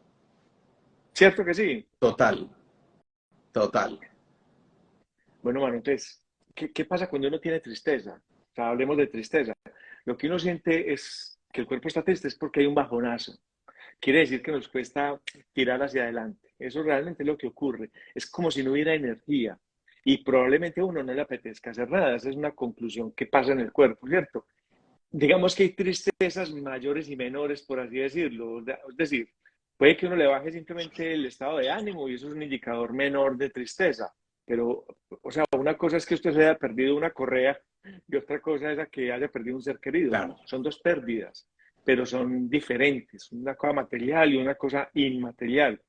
¿Cierto que sí? total, total. Bueno, mano, entonces, ¿qué pasa cuando uno tiene tristeza? O sea, hablemos de tristeza. Lo que uno siente es que el cuerpo está triste es porque hay un bajonazo. Quiere decir que nos cuesta tirar hacia adelante. Eso realmente es lo que ocurre. Es como si no hubiera energía y probablemente a uno no le apetezca hacer nada. Esa es una conclusión que pasa en el cuerpo, ¿cierto? Digamos que hay tristezas mayores y menores, por así decirlo. Es decir, puede que uno le baje simplemente el estado de ánimo y eso es un indicador menor de tristeza. Pero, o sea, una cosa es que usted se haya perdido una correa y otra cosa es a que haya perdido un ser querido. Claro, Son dos pérdidas, pero son diferentes. Una cosa material y una cosa inmaterial,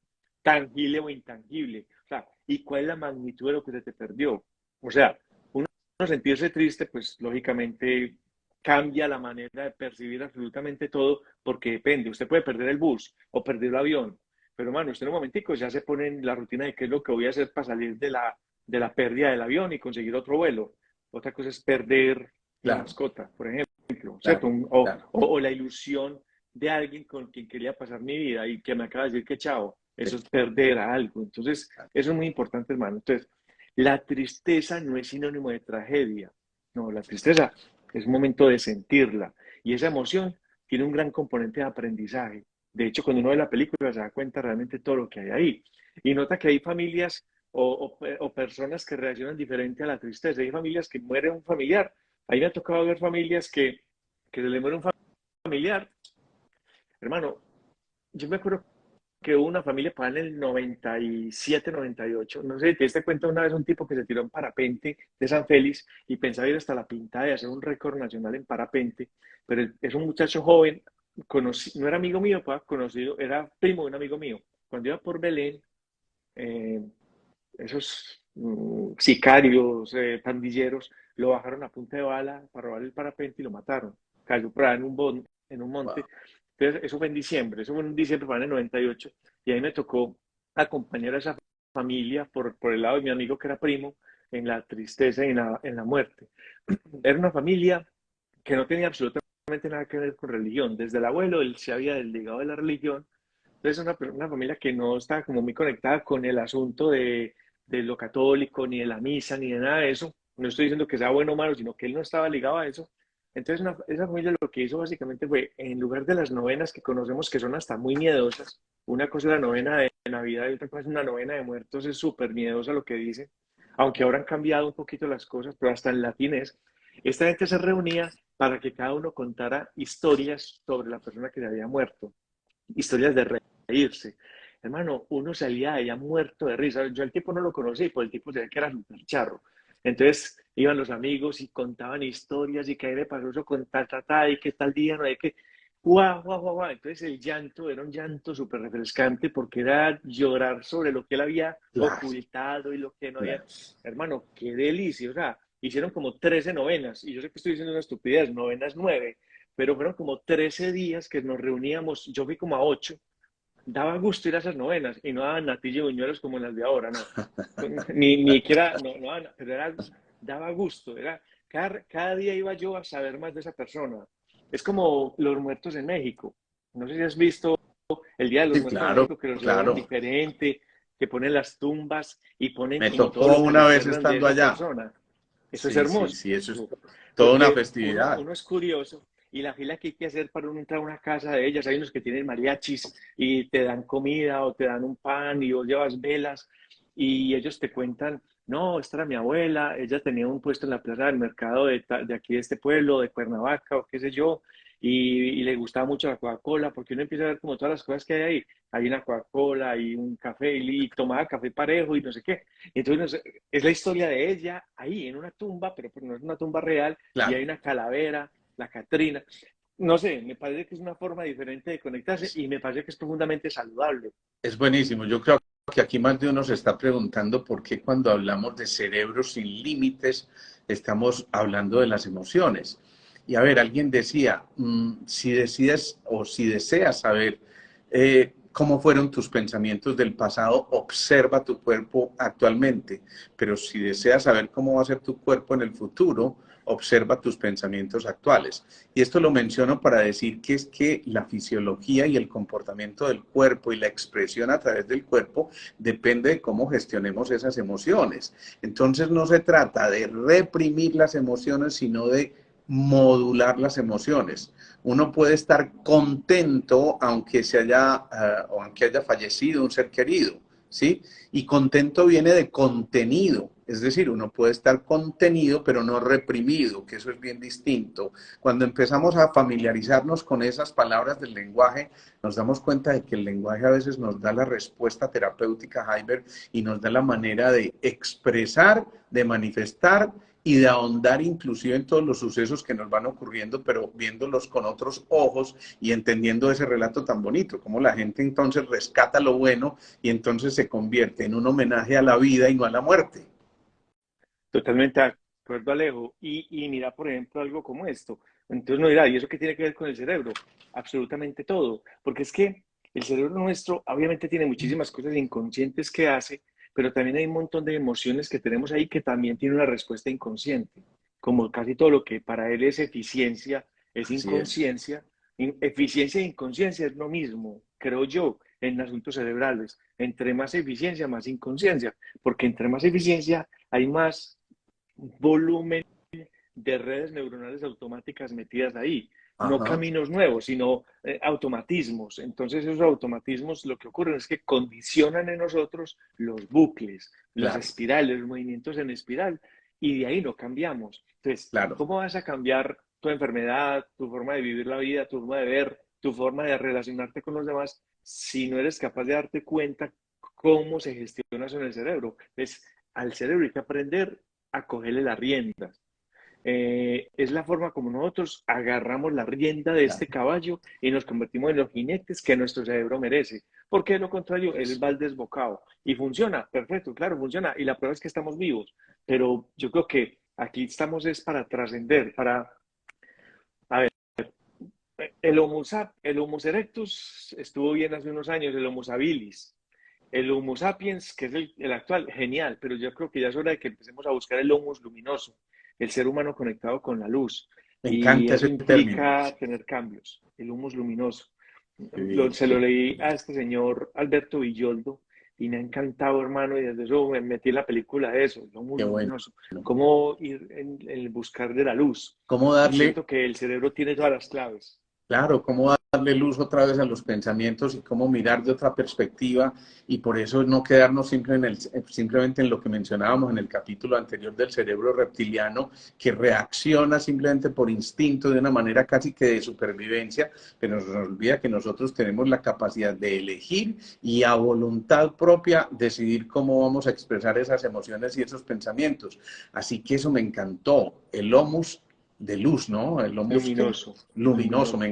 tangible o intangible. O sea, ¿y cuál es la magnitud de lo que se te perdió? O sea, uno sentirse triste, pues lógicamente cambia la manera de percibir absolutamente todo porque depende. Usted puede perder el bus o perder el avión, pero mano, usted en un momentico ya se pone en la rutina de qué es lo que voy a hacer para salir de la pérdida del avión y conseguir otro vuelo. Otra cosa es perder la claro, mascota, por ejemplo, ¿cierto? claro, claro. O la ilusión de alguien con quien quería pasar mi vida y que me acaba de decir que chao. Eso Sí, es perder a algo. Entonces, eso es muy importante, hermano. Entonces, la tristeza no es sinónimo de tragedia. No, la tristeza es un momento de sentirla. Y esa emoción tiene un gran componente de aprendizaje. De hecho, cuando uno ve la película se da cuenta realmente todo lo que hay ahí. Y nota que hay familias o personas que reaccionan diferente a la tristeza. Hay familias que muere un familiar. Ahí me ha tocado ver familias que se le muere un familiar. Hermano, yo me acuerdo que hubo una familia para en el 97, 98. No sé si te diste cuenta una vez un tipo que se tiró en parapente de San Félix y pensaba ir hasta la pintada de hacer un récord nacional en parapente, pero es un muchacho joven, no era amigo mío, conocido, era primo de un amigo mío. Cuando iba por Belén, eh, esos sicarios, pandilleros, lo bajaron a punta de bala para robar el parapente y lo mataron. Cayó por ahí en un monte. wow. Entonces, eso fue en diciembre, eso fue en diciembre, fue en el 98, y ahí me tocó acompañar a esa familia por el lado de mi amigo que era primo, en la tristeza y en la muerte. Era una familia que no tenía absolutamente nada que ver con religión. Desde el abuelo, él se había desligado de la religión. Entonces, una familia que no estaba como muy conectada con el asunto de lo católico, ni de la misa, ni de nada de eso. No estoy diciendo que sea bueno o malo, sino que él no estaba ligado a eso. Entonces, esa familia lo que hizo básicamente fue, en lugar de las novenas que conocemos, que son hasta muy miedosas, una cosa es la novena de Navidad y otra cosa es una novena de muertos, es súper miedosa lo que dice, aunque ahora han cambiado un poquito las cosas, pero hasta en latín es, esta gente se reunía para que cada uno contara historias sobre la persona que se había muerto, historias de reírse. Hermano, uno salía de allá muerto de risa. Yo al tipo no lo conocí, pues el tipo se ve que era súper charro. Entonces iban los amigos y contaban historias y que ahí le pasó eso con ta, y que tal día, no hay que, guau, guau, guau, guau. Entonces el llanto era un llanto súper refrescante porque era llorar sobre lo que él había Claro, ocultado y lo que no había. claro. Hermano, qué delicia. O sea, hicieron como 13 novenas y yo sé que estoy diciendo una estupidez, novenas 9, pero fueron como 13 días que nos reuníamos, yo fui como a 8, daba gusto ir a esas novenas y no daban natilla y buñuelos como en las de ahora, no, ni siquiera, no, no daban, pero era daba gusto, cada día iba yo a saber más de esa persona. Es como los muertos en México. No sé si has visto el Día de los Sí, Muertos en claro, México, que lo celebran claro. diferente, que ponen las tumbas y ponen Me como todo tocó lo que una vez recuerdan de estando esa allá. persona. Eso es Sí, sí, hermoso, sí, eso es toda una porque festividad. uno es curioso y la fila que hay que hacer para uno entrar a una casa de ellas, hay unos que tienen mariachis y te dan comida o te dan un pan y vos llevas velas y ellos te cuentan, no, esta era mi abuela, ella tenía un puesto en la plaza del mercado de aquí de este pueblo, de Cuernavaca o qué sé yo, y le gustaba mucho la Coca-Cola, porque uno empieza a ver como todas las cosas que hay ahí, hay una Coca-Cola, hay un café y tomaba café parejo y no sé qué. Entonces es la historia de ella ahí en una tumba, pero pues no es una tumba real y hay Claro, una calavera, la Catrina. No sé, me parece que es una forma diferente de conectarse y me parece que es profundamente saludable. es buenísimo. Yo creo que aquí más de uno se está preguntando por qué cuando hablamos de cerebros sin límites estamos hablando de las emociones. Y a ver, alguien decía, si decides o si deseas saber cómo fueron tus pensamientos del pasado, observa tu cuerpo actualmente. Pero si deseas saber cómo va a ser tu cuerpo en el futuro, observa tus pensamientos actuales. Y esto lo menciono para decir que es que la fisiología y el comportamiento del cuerpo y la expresión a través del cuerpo depende de cómo gestionemos esas emociones. Entonces no se trata de reprimir las emociones, sino de modular las emociones. Uno puede estar contento aunque se haya o aunque haya fallecido un ser querido, ¿sí? Y contento viene de contenido, es decir, uno puede estar contenido pero no reprimido, que eso es bien distinto. Cuando empezamos a familiarizarnos con esas palabras del lenguaje, nos damos cuenta de que el lenguaje a veces nos da la respuesta terapéutica, Heiber, y nos da la manera de expresar, de manifestar y de ahondar inclusive en todos los sucesos que nos van ocurriendo, pero viéndolos con otros ojos y entendiendo ese relato tan bonito, como la gente entonces rescata lo bueno y entonces se convierte en un homenaje a la vida y no a la muerte. Totalmente de acuerdo, Alejo. Y mira, por ejemplo, algo como esto. Entonces no dirá, ¿y eso qué tiene que ver con el cerebro? Absolutamente todo. Porque es que el cerebro nuestro obviamente tiene muchísimas cosas inconscientes que hace, pero también hay un montón de emociones que tenemos ahí que también tienen una respuesta inconsciente. Como casi todo lo que para él es eficiencia, es Así es. inconsciencia. Eficiencia e inconsciencia es lo mismo, creo yo, en asuntos cerebrales. Entre más eficiencia, más inconsciencia. Porque entre más eficiencia hay más volumen de redes neuronales automáticas metidas ahí. No Ajá, caminos nuevos, sino automatismos. Entonces esos automatismos lo que ocurre es que condicionan en nosotros los bucles, las claro, espirales, los movimientos en espiral, y de ahí no cambiamos. Entonces, claro. ¿cómo vas a cambiar tu enfermedad, tu forma de vivir la vida, tu forma de ver, tu forma de relacionarte con los demás, si no eres capaz de darte cuenta cómo se gestiona eso en el cerebro? Entonces, al cerebro hay que aprender a cogerle las riendas. Es la forma como nosotros agarramos la rienda de este Claro. caballo y nos convertimos en los jinetes que nuestro cerebro merece. Porque de lo contrario, él va al desbocado. Y funciona, perfecto, claro, funciona. Y la prueba es que estamos vivos. Pero yo creo que aquí estamos es para trascender, para... A ver, el Homo erectus estuvo bien hace unos años, el Homo habilis. El Homo sapiens, que es el actual, genial, pero yo creo que ya es hora de que empecemos a buscar el Homo luminoso, el ser humano conectado con la luz. Me Y encanta eso ese término. implica tener cambios, el Humo luminoso. Sí, Se lo sí. leí a este señor Alberto Villoldo y me ha encantado, hermano, y desde eso me metí en la película de eso, el Humo Qué bueno. luminoso. Cómo ir en el buscar de la luz. ¿Cómo Y darle siento que el cerebro tiene todas las claves. Claro, cómo darle luz otra vez a los pensamientos y cómo mirar de otra perspectiva y por eso no quedarnos simplemente en lo que mencionábamos en el capítulo anterior del cerebro reptiliano, que reacciona simplemente por instinto de una manera casi que de supervivencia, pero nos olvida que nosotros tenemos la capacidad de elegir y a voluntad propia decidir cómo vamos a expresar esas emociones y esos pensamientos. Así que eso me encantó, el homus de luz, ¿no? El homus que Luminoso, luminoso, luminoso. me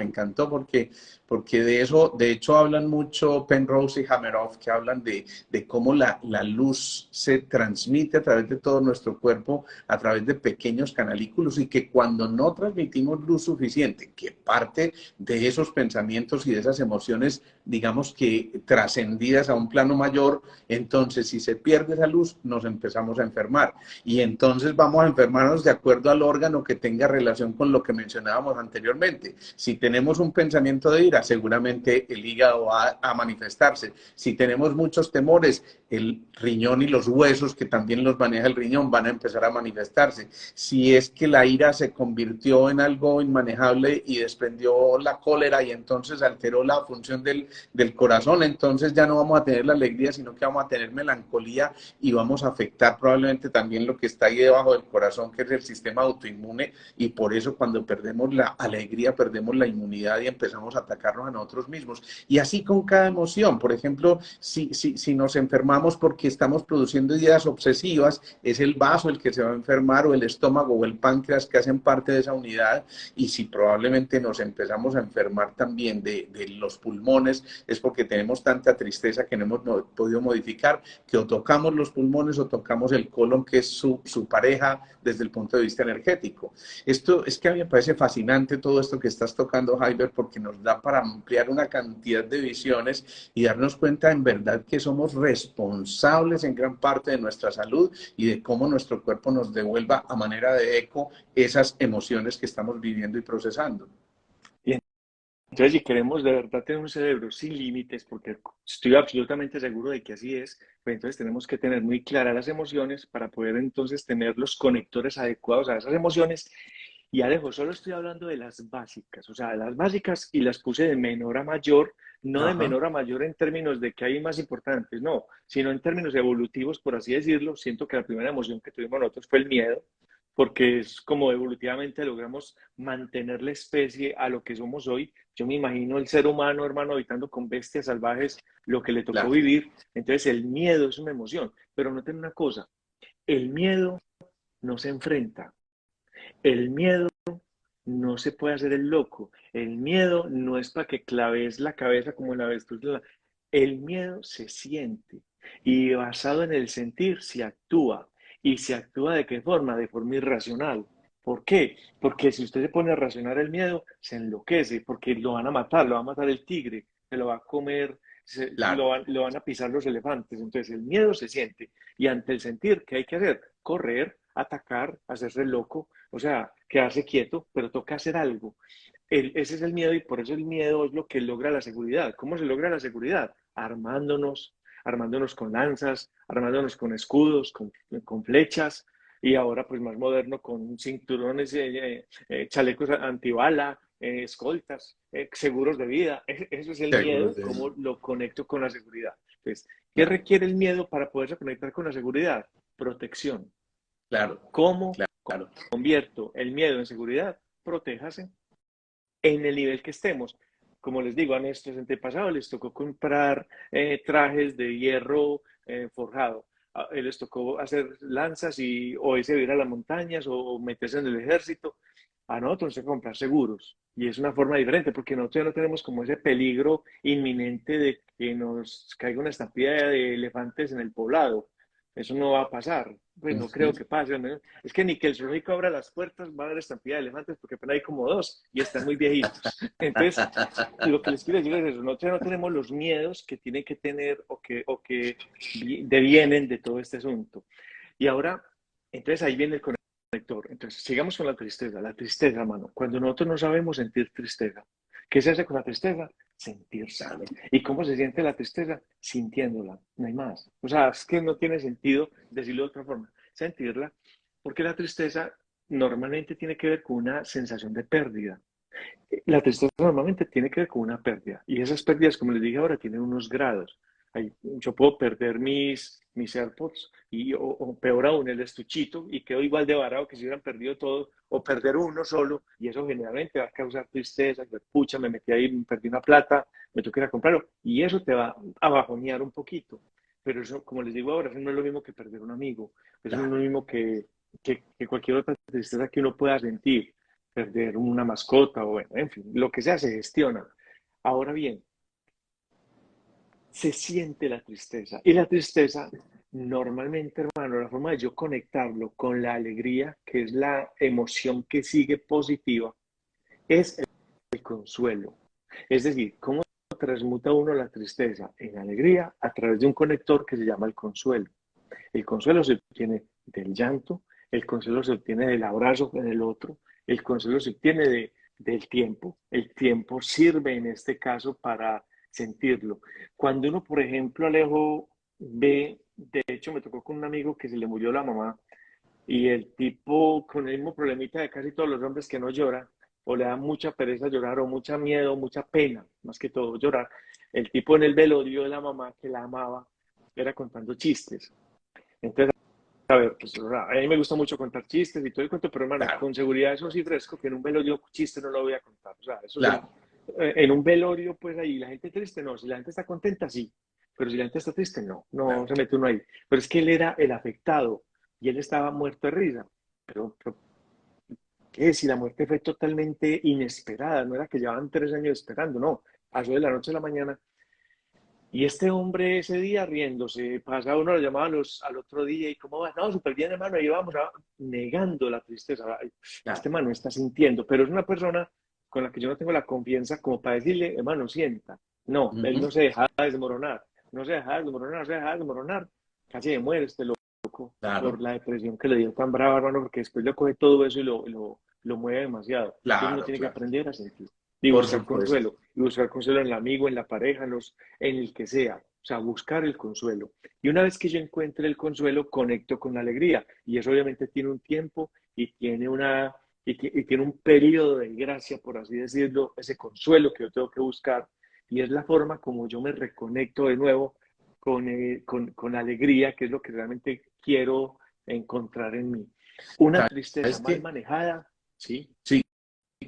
encantó porque de eso, de hecho hablan mucho Penrose y Hameroff, que hablan de cómo la luz se transmite a través de todo nuestro cuerpo, a través de pequeños canalículos y que cuando no transmitimos luz suficiente, que parte de esos pensamientos y de esas emociones digamos que trascendidas a un plano mayor, entonces si se pierde esa luz, nos empezamos a enfermar. Y entonces vamos a enfermarnos de acuerdo al órgano que tenga relación con lo que mencionábamos anteriormente. Si tenemos un pensamiento de ira, seguramente el hígado va a manifestarse. Si tenemos muchos temores, el riñón y los huesos, que también los maneja el riñón, van a empezar a manifestarse. Si es que la ira se convirtió en algo inmanejable y desprendió la cólera y entonces alteró la función del corazón, entonces ya no vamos a tener la alegría, sino que vamos a tener melancolía y vamos a afectar probablemente también lo que está ahí debajo del corazón, que es el sistema autoinmune, y por eso cuando perdemos la alegría, perdemos la inmunidad y empezamos a atacarnos a nosotros mismos. Y así con cada emoción. Por ejemplo, si nos enfermamos porque estamos produciendo ideas obsesivas, es el vaso el que se va a enfermar, o el estómago o el páncreas, que hacen parte de esa unidad. Y si probablemente nos empezamos a enfermar también de los pulmones, es porque tenemos tanta tristeza que no hemos podido modificar, que o tocamos los pulmones o tocamos el colon, que es su pareja desde el punto de vista energético. Esto es que a mí me parece fascinante todo esto que estás tocando, Jaiber, porque nos da para ampliar una cantidad de visiones y darnos cuenta en verdad que somos responsables en gran parte de nuestra salud y de cómo nuestro cuerpo nos devuelva a manera de eco esas emociones que estamos viviendo y procesando. Y entonces, si queremos de verdad tener un cerebro sin límites, porque estoy absolutamente seguro de que así es, pues entonces tenemos que tener muy claras las emociones para poder entonces tener los conectores adecuados a esas emociones. Y Alejo, solo estoy hablando de las básicas, o sea, de las básicas, y las puse de menor a mayor, no de Ajá. menor a mayor en términos de que hay más importantes, no, sino en términos evolutivos, por así decirlo. Siento que la primera emoción que tuvimos nosotros fue el miedo, porque es como evolutivamente logramos mantener la especie a lo que somos hoy. Yo me imagino el ser humano, hermano, habitando con bestias salvajes, lo que le tocó Claro, vivir. Entonces el miedo es una emoción, pero noten una cosa, el miedo no se enfrenta, el miedo no se puede hacer el loco, el miedo no es para que claves la cabeza como la avestruz. El miedo se siente y basado en el sentir se actúa. ¿Y se actúa de qué forma? De forma irracional. ¿Por qué? Porque si usted se pone a racionar el miedo, se enloquece, porque lo van a matar, lo va a matar el tigre, se lo va a comer, claro, lo van a pisar los elefantes. Entonces el miedo se siente. Y ante el sentir, ¿qué hay que hacer? Correr, atacar, hacerse loco, o sea, quedarse quieto, pero toca hacer algo. Ese es el miedo, y por eso el miedo es lo que logra la seguridad. ¿Cómo se logra la seguridad? Armándonos con lanzas, armándonos con escudos, con flechas, y ahora pues más moderno con cinturones, chalecos antibala, escoltas, seguros de vida. Eso es el seguro. miedo, cómo lo conecto con la seguridad. Entonces, ¿qué Claro, requiere el miedo para poderse conectar con la seguridad? Protección. claro, ¿Cómo claro. convierto el miedo en seguridad? Protéjase en el nivel que estemos. Como les digo, a nuestros antepasados les tocó comprar trajes de hierro forjado. Les tocó hacer lanzas o irse a ir a las montañas o meterse en el ejército. A nosotros nos toca comprar seguros. Y es una forma diferente porque nosotros ya no tenemos como ese peligro inminente de que nos caiga una estampida de elefantes en el poblado. Eso no va a pasar. Pues no creo que pase, ¿no? Es que ni que el zoológico abra las puertas va a haber estampida de elefantes, porque apenas hay como dos y están muy viejitos. Entonces, lo que les quiero decir es eso: nosotros no tenemos los miedos que tienen que tener o que devienen de todo este asunto. Y ahora, entonces ahí viene el conector. Entonces, sigamos con la tristeza. La tristeza, hermano. Cuando nosotros no sabemos sentir tristeza, ¿qué se hace con la tristeza? Sentirse. Claro, ¿Y cómo se siente la tristeza? Sintiéndola, no hay más. O sea, es que no tiene sentido decirlo de otra forma. Sentirla, porque la tristeza normalmente tiene que ver con una sensación de pérdida. La tristeza normalmente tiene que ver con una pérdida, y esas pérdidas, como les dije ahora, tienen unos grados. Yo puedo perder mis AirPods o peor aún el estuchito, y quedo igual de varado que si hubieran perdido todo, o perder uno solo, y eso generalmente va a causar tristeza. Que, pucha, me metí ahí, me perdí una plata, me tengo que ir a comprarlo, y eso te va a bajonear un poquito. Pero eso, como les digo ahora, eso no es lo mismo que perder un amigo, eso no es lo claro. mismo que cualquier otra tristeza que uno pueda sentir, perder una mascota o bueno, en fin, lo que sea se gestiona. Ahora bien, se siente la tristeza, y la tristeza normalmente, hermano, la forma de yo conectarlo con la alegría, que es la emoción que sigue positiva, es el consuelo. Es decir, ¿cómo transmuta uno la tristeza en alegría a través de un conector que se llama el consuelo. El consuelo se obtiene del llanto, el consuelo se obtiene del abrazo con el otro, el consuelo se obtiene del tiempo. El tiempo sirve en este caso para sentirlo. Cuando uno, por ejemplo, Alejo, ve, de hecho me tocó con un amigo que se le murió la mamá y el tipo con el mismo problemita de casi todos los hombres que no llora, o le da mucha pereza llorar, o mucha miedo, mucha pena, más que todo llorar. El tipo en el velorio de la mamá que la amaba era contando chistes. Entonces, a ver, pues a mí me gusta mucho contar chistes y todo el cuento, pero hermano, Claro, con seguridad eso sí fresco, que en un velorio chiste no lo voy a contar. O sea, eso claro, en un velorio, pues ahí la gente triste, no. Si la gente está contenta, sí. Pero si la gente está triste, no. No claro. se mete uno ahí. Pero es que él era el afectado y él estaba muerto de risa. Pero ¿qué? Si la muerte fue totalmente inesperada, no era que llevaban 3 años esperando, no. Pasó de la noche a la mañana. Y este hombre ese día riéndose, pasaba uno, lo llamaba al otro día y cómo va, no, súper bien hermano, ahí vamos, negando la tristeza. Ay, este Claro. hermano está sintiendo, pero es una persona con la que yo no tengo la confianza como para decirle, hermano, sienta. No, él Ujú. no se dejaba desmoronar, no se dejaba desmoronar, no se dejaba desmoronar. Casi se muere este loco por Claro, la depresión que le dio tan brava, hermano, porque después le coge todo eso y lo mueve demasiado. Entonces uno claro, tiene que claro. aprender a sentir y Por buscar supuesto. consuelo, y buscar consuelo en el amigo, en la pareja, en el que sea, o sea, buscar el consuelo. Y una vez que yo encuentre el consuelo, conecto con la alegría, y eso obviamente tiene un tiempo y tiene y tiene un periodo de gracia, por así decirlo, ese consuelo que yo tengo que buscar, y es la forma como yo me reconecto de nuevo con alegría, que es lo que realmente quiero encontrar en mí. Una tristeza ¿Sabes mal qué? manejada, ¿sí? Sí,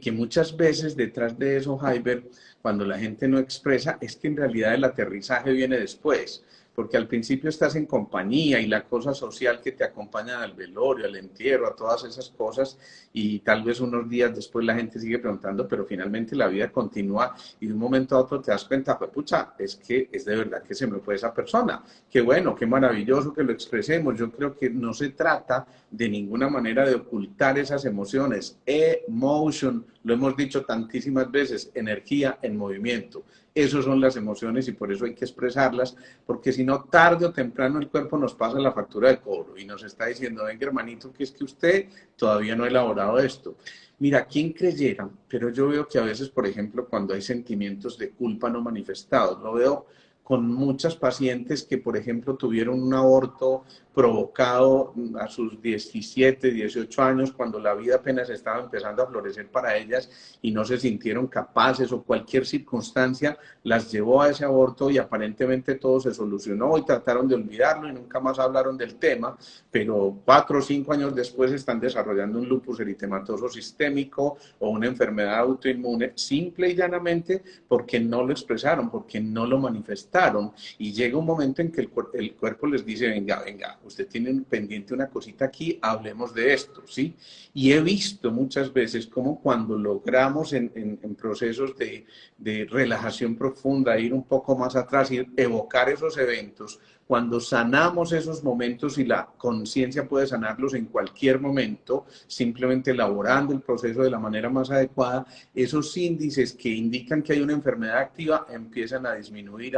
que muchas veces detrás de eso, Hyber, cuando la gente no expresa, es que en realidad el aterrizaje viene después, porque al principio estás en compañía y la cosa social que te acompaña al velorio, al entierro, a todas esas cosas, y tal vez unos días después la gente sigue preguntando, pero finalmente la vida continúa y de un momento a otro te das cuenta, pues pucha, es que es de verdad que se me fue esa persona. Qué bueno, qué maravilloso que lo expresemos. Yo creo que no se trata de ninguna manera de ocultar esas emociones. Emotion, lo hemos dicho tantísimas veces, energía en movimiento. Esas son las emociones y por eso hay que expresarlas, porque si no, tarde o temprano el cuerpo nos pasa la factura de cobro y nos está diciendo, venga hermanito, que es que usted todavía no ha elaborado esto. Mira, ¿quién creyera? Pero yo veo que a veces, por ejemplo, cuando hay sentimientos de culpa no manifestados, lo veo con muchas pacientes que, por ejemplo, tuvieron un aborto provocado a sus 17, 18 años, cuando la vida apenas estaba empezando a florecer para ellas y no se sintieron capaces o cualquier circunstancia las llevó a ese aborto y aparentemente todo se solucionó y trataron de olvidarlo y nunca más hablaron del tema, pero 4 o 5 años después están desarrollando un lupus eritematoso sistémico o una enfermedad autoinmune, simple y llanamente porque no lo expresaron, porque no lo manifestaron. Y llega un momento en que el cuerpo les dice, venga, venga, usted tiene pendiente una cosita aquí, hablemos de esto, ¿sí? Y he visto muchas veces cómo cuando logramos en procesos de relajación profunda, ir un poco más atrás, y evocar esos eventos, cuando sanamos esos momentos y la conciencia puede sanarlos en cualquier momento, simplemente elaborando el proceso de la manera más adecuada, esos índices que indican que hay una enfermedad activa empiezan a disminuir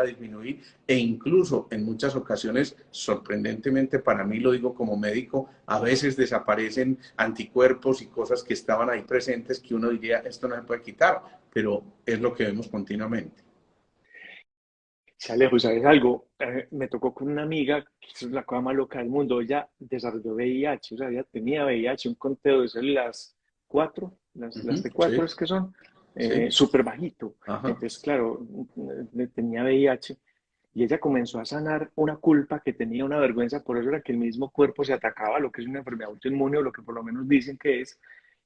e incluso en muchas ocasiones, sorprendentemente para mí, lo digo como médico, a veces desaparecen anticuerpos y cosas que estaban ahí presentes que uno diría, esto no se puede quitar, pero es lo que vemos continuamente. Se Alejo, ¿sabes algo? Me tocó con una amiga, que es la cosa más loca del mundo. Ella desarrolló VIH, o sea, ella tenía VIH, un conteo de células 4, las T4 Sí, es que son, sí, súper bajito. ajá, Entonces, claro, tenía VIH y ella comenzó a sanar una culpa que tenía, una vergüenza, por eso era que el mismo cuerpo se atacaba a lo que es una enfermedad autoinmune o lo que por lo menos dicen que es,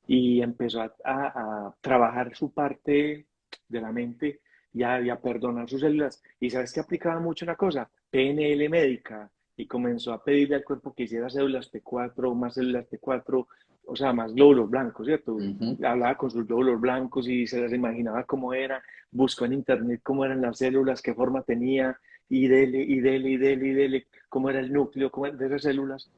y empezó a trabajar su parte de la mente y a perdonar sus células. ¿Y sabes que aplicaba mucho una cosa? PNL médica. Y comenzó a pedirle al cuerpo que hiciera células T4, más células T4, o sea, más glóbulos blancos, ¿cierto? ujú, Hablaba con sus glóbulos blancos y se las imaginaba cómo era, buscó en internet cómo eran las células, qué forma tenía, y dele, y dele, y dele, y dele, cómo era el núcleo cómo era de esas células.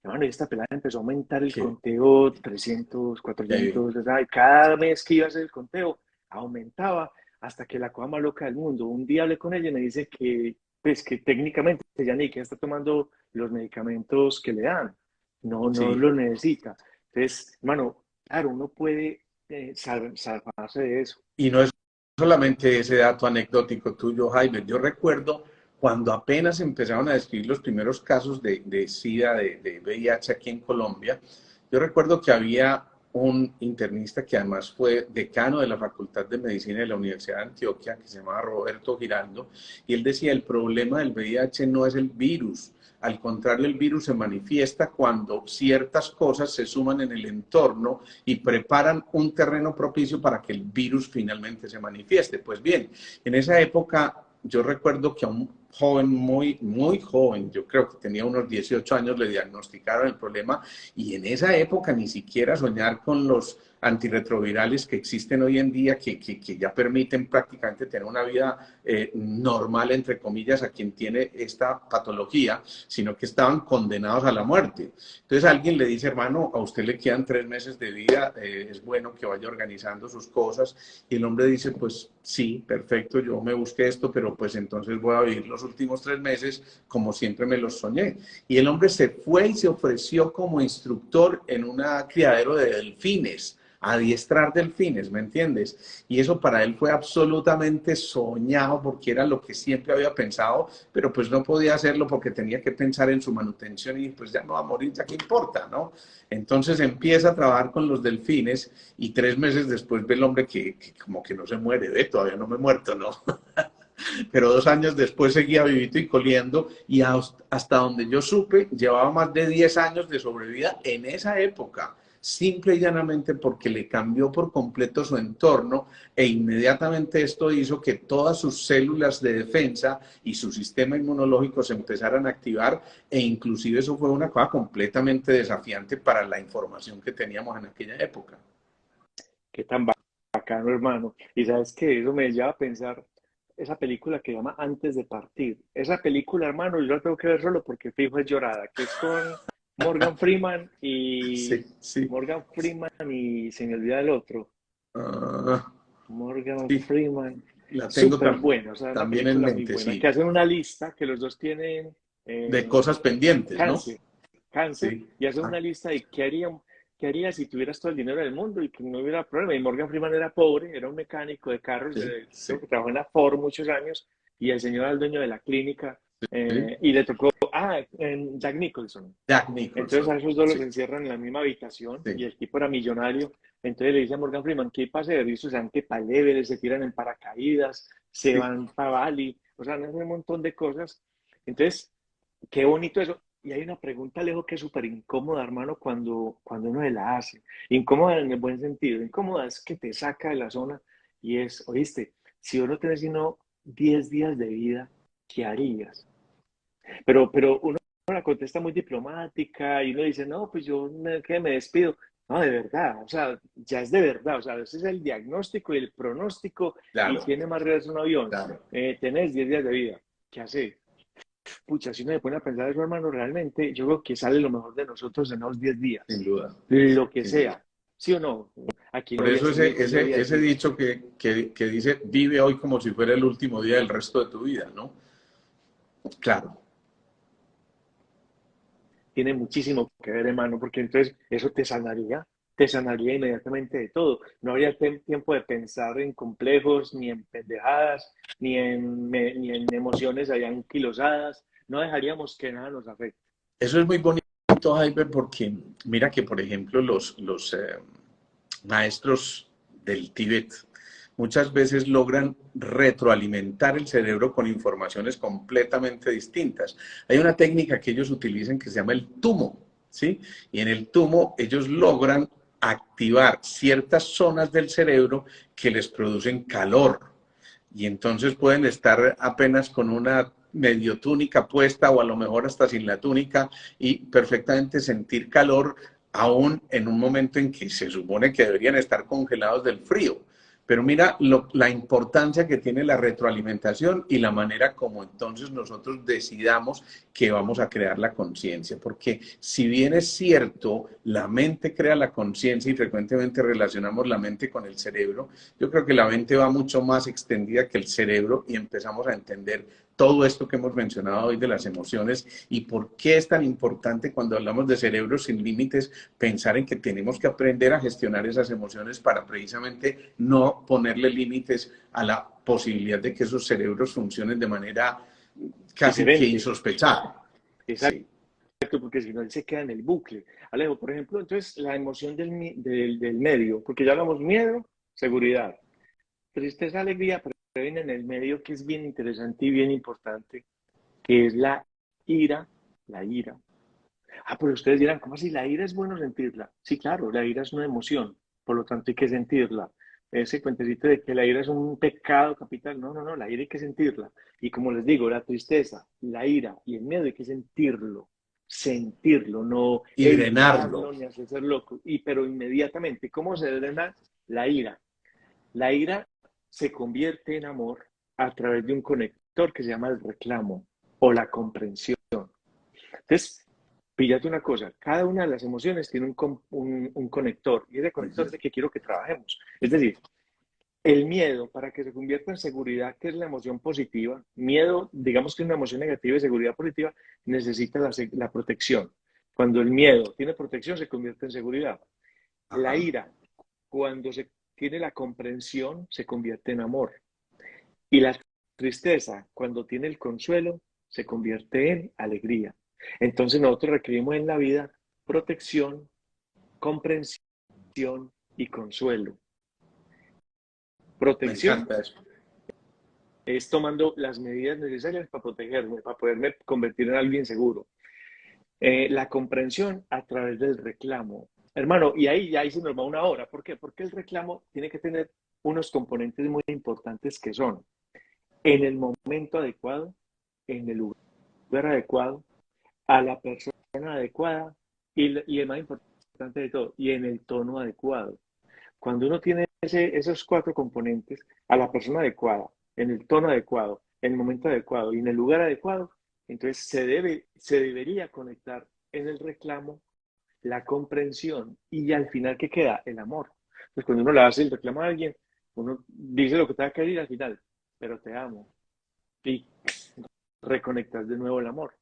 Bueno, y esta pelada empezó a aumentar el qué, conteo 300, qué bien, 400, ¿verdad? Y cada mes que iba a hacer el conteo, aumentaba hasta que la cosa más loca del mundo. Un día hablé con ella y me dice que, pues, que técnicamente ya ni que está tomando los medicamentos que le dan. No Sí. los necesita. Entonces, hermano, claro, uno puede salvarse de eso. Y no es solamente ese dato anecdótico tuyo, Jaime. Yo recuerdo cuando apenas empezaron a describir los primeros casos de SIDA, de VIH aquí en Colombia, yo recuerdo que había un internista que además fue decano de la Facultad de Medicina de la Universidad de Antioquia, que se llamaba Roberto Giraldo, y él decía, el problema del VIH no es el virus, al contrario, el virus se manifiesta cuando ciertas cosas se suman en el entorno y preparan un terreno propicio para que el virus finalmente se manifieste. Pues bien, en esa época yo recuerdo que a un joven muy joven, yo creo que tenía unos 18 años, le diagnosticaron el problema y en esa época ni siquiera soñar con los antirretrovirales que existen hoy en día, que ya permiten prácticamente tener una vida normal, entre comillas, a quien tiene esta patología, sino que estaban condenados a la muerte. Entonces alguien le dice, hermano, a usted le quedan 3 meses de vida, es bueno que vaya organizando sus cosas, y el hombre dice, pues sí, perfecto, yo me busqué esto, pero pues entonces voy a vivir los últimos 3 meses como siempre me los soñé. Y el hombre se fue y se ofreció como instructor en un criadero de delfines, adiestrar delfines, ¿me entiendes? Y eso para él fue absolutamente soñado porque era lo que siempre había pensado, pero pues no podía hacerlo porque tenía que pensar en su manutención y pues ya no va a morir, ya qué importa, ¿no? Entonces empieza a trabajar con los delfines y 3 meses después ve el hombre que como que no se muere, ve, todavía no me he muerto, ¿no? Pero 2 años después seguía vivito y coliendo y hasta donde yo supe, llevaba más de 10 años de sobrevida en esa época, simple y llanamente porque le cambió por completo su entorno e inmediatamente esto hizo que todas sus células de defensa y su sistema inmunológico se empezaran a activar e inclusive eso fue una cosa completamente desafiante para la información que teníamos en aquella época. Qué tan bacano, hermano. Y sabes que eso me lleva a pensar esa película que se llama Antes de partir. Esa película, hermano, yo la tengo que ver solo porque fijo es llorada, que es con Morgan Freeman Sí, sí. y se me olvida el otro. Uh, Morgan sí, Freeman, la tengo súper buena, o sea, una también en película muy mente, buena, sí. que hacen una lista que los dos tienen De eh, cosas pendientes, ¿no? cáncer, cáncer, Sí. y hacen Ah, una lista de qué harías si tuvieras todo el dinero del mundo y que no hubiera problema. Y Morgan Freeman era pobre, era un mecánico de carros, sí, sí, creo que trabajó en la Ford muchos años, y el señor era el dueño de la clínica, sí. y le tocó, en Jack Nicholson. Jack Entonces Nicholson, a esos dos los sí, encierran en la misma habitación y sí, el tipo era millonario. Entonces le dice a Morgan Freeman que pase de eso, se dan que para Everest, se tiran en paracaídas, se sí. van para Bali, o sea, hacen un montón de cosas. Entonces, qué bonito eso. Y hay una pregunta, Alejo, que es súper incómoda, hermano, cuando uno se la hace. Incómoda en el buen sentido. Incómoda es que te saca de la zona y es, oíste, si vos no tenés sino 10 días de vida, ¿qué harías? Pero uno la contesta muy diplomática y uno dice, no, pues que me despido. No, de verdad, o sea, ya es de verdad, o sea, ese es el diagnóstico y el pronóstico y Claro, tiene más riesgo un avión. claro. Tenés 10 días de vida, ¿qué hace? Pucha, si uno se pone a pensar eso, hermano, realmente yo creo que sale lo mejor de nosotros en los 10 Sin días, duda, lo que sin duda. sea, ¿sí o no? Aquí no Por voy a eso escribir que yo voy a ese decir, dicho que dice, vive hoy como si fuera el último día del resto de tu vida, ¿no? Claro. tiene muchísimo que ver, hermano, porque entonces eso te sanaría inmediatamente de todo. No habría tiempo de pensar en complejos, ni en pendejadas, ni en emociones allá anquilosadas. No dejaríamos que nada nos afecte. Eso es muy bonito, Jaime, porque mira que, por ejemplo, los maestros del Tíbet muchas veces logran retroalimentar el cerebro con informaciones completamente distintas. Hay una técnica que ellos utilizan que se llama el tumo, ¿sí? Y en el tumo ellos logran activar ciertas zonas del cerebro que les producen calor. Y entonces pueden estar apenas con una medio túnica puesta o a lo mejor hasta sin la túnica y perfectamente sentir calor aún en un momento en que se supone que deberían estar congelados del frío. Pero mira la importancia que tiene la retroalimentación y la manera como entonces nosotros decidamos que vamos a crear la conciencia. Porque si bien es cierto, la mente crea la conciencia y frecuentemente relacionamos la mente con el cerebro, yo creo que la mente va mucho más extendida que el cerebro y empezamos a entender todo esto que hemos mencionado hoy de las emociones y por qué es tan importante cuando hablamos de cerebros sin límites pensar en que tenemos que aprender a gestionar esas emociones para precisamente no ponerle límites a la posibilidad de que esos cerebros funcionen de manera casi que Diferente. insospechada. Exacto, Sí. porque si no, él se queda en el bucle. Alejo, por ejemplo, entonces la emoción del medio, porque ya hablamos miedo, seguridad, tristeza, alegría, pero viene en el medio que es bien interesante y bien importante, que es la ira, la ira. Ah, pero ustedes dirán, ¿cómo así? ¿La ira es bueno sentirla? Sí, claro, la ira es una emoción, por lo tanto hay que sentirla. Ese cuentecito de que la ira es un pecado capital, no, no, no, la ira hay que sentirla. Y como les digo, la tristeza, la ira y el miedo hay que sentirlo, no Y evitarlo drenarlo. ni hacerse loco. Pero inmediatamente, ¿cómo se drena la ira? La ira se convierte en amor a través de un conector que se llama el reclamo o la comprensión. Entonces, píllate una cosa, cada una de las emociones tiene un conector y ese conector es el que quiero que trabajemos. Es decir, el miedo, para que se convierta en seguridad, que es la emoción positiva, miedo, digamos que es una emoción negativa y seguridad positiva, necesita la protección. Cuando el miedo tiene protección, se convierte en seguridad. La Ajá. ira, cuando se tiene la comprensión, se convierte en amor. Y la tristeza, cuando tiene el consuelo, se convierte en alegría. Entonces nosotros requerimos en la vida protección, comprensión y consuelo. Me Protección encanta eso. es tomando las medidas necesarias para protegerme, para poderme convertir en alguien seguro. La comprensión a través del reclamo. Hermano, y ahí se nos va una hora. ¿Por qué? Porque el reclamo tiene que tener unos componentes muy importantes que son en el momento adecuado, en el lugar adecuado, a la persona adecuada y el más importante de todo, y en el tono adecuado. Cuando uno tiene esos cuatro componentes, a la persona adecuada, en el tono adecuado, en el momento adecuado y en el lugar adecuado, entonces se debería conectar en el reclamo la comprensión y al final, ¿qué queda? El amor. Pues cuando uno le hace el reclamo a alguien, uno dice lo que te va a querer al final, pero te amo. Y reconectas de nuevo el amor.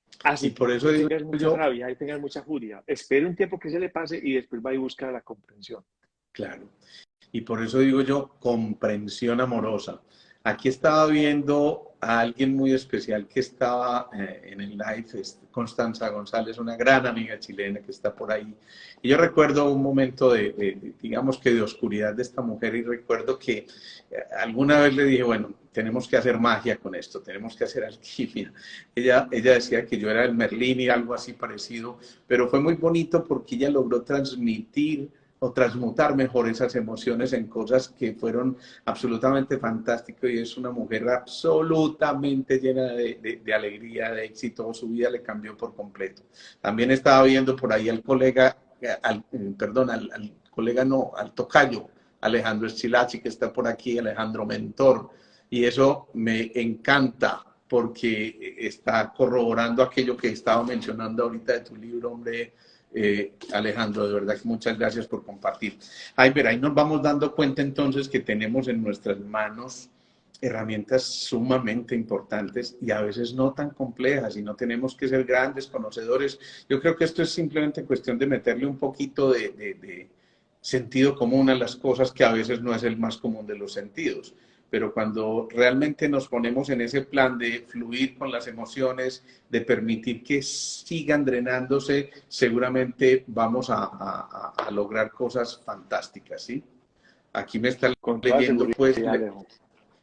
Y Así por eso digo tengas mucha yo, rabia y tengas mucha furia. Espere un tiempo que se le pase y después va y busca la comprensión. claro. Y por eso digo yo, comprensión amorosa. Aquí estaba viendo a alguien muy especial que estaba en el live, es Constanza González, una gran amiga chilena que está por ahí. Y yo recuerdo un momento digamos que de oscuridad de esta mujer y recuerdo que alguna vez le dije, bueno, tenemos que hacer magia con esto, tenemos que hacer alquimia. Ella decía que yo era el Merlín y algo así parecido, pero fue muy bonito porque ella logró transmitir o transmutar mejor esas emociones en cosas que fueron absolutamente fantásticas y es una mujer absolutamente llena de alegría, de éxito, su vida le cambió por completo. También estaba viendo por ahí al colega, perdón, al colega no, al tocayo, Alejandro Eschilachi, que está por aquí, Alejandro Mentor, y eso me encanta porque está corroborando aquello que estaba mencionando ahorita de tu libro, hombre, Alejandro, de verdad que muchas gracias por compartir. Ay, pero ahí nos vamos dando cuenta entonces que tenemos en nuestras manos herramientas sumamente importantes y a veces no tan complejas y no tenemos que ser grandes conocedores. Yo creo que esto es simplemente cuestión de meterle un poquito de sentido común a las cosas que a veces no es el más común de los sentidos. Pero cuando realmente nos ponemos en ese plan de fluir con las emociones, de permitir que sigan drenándose, seguramente vamos a lograr cosas fantásticas, ¿sí? Aquí me está Con toda leyendo, pues, seguridad, Alejo.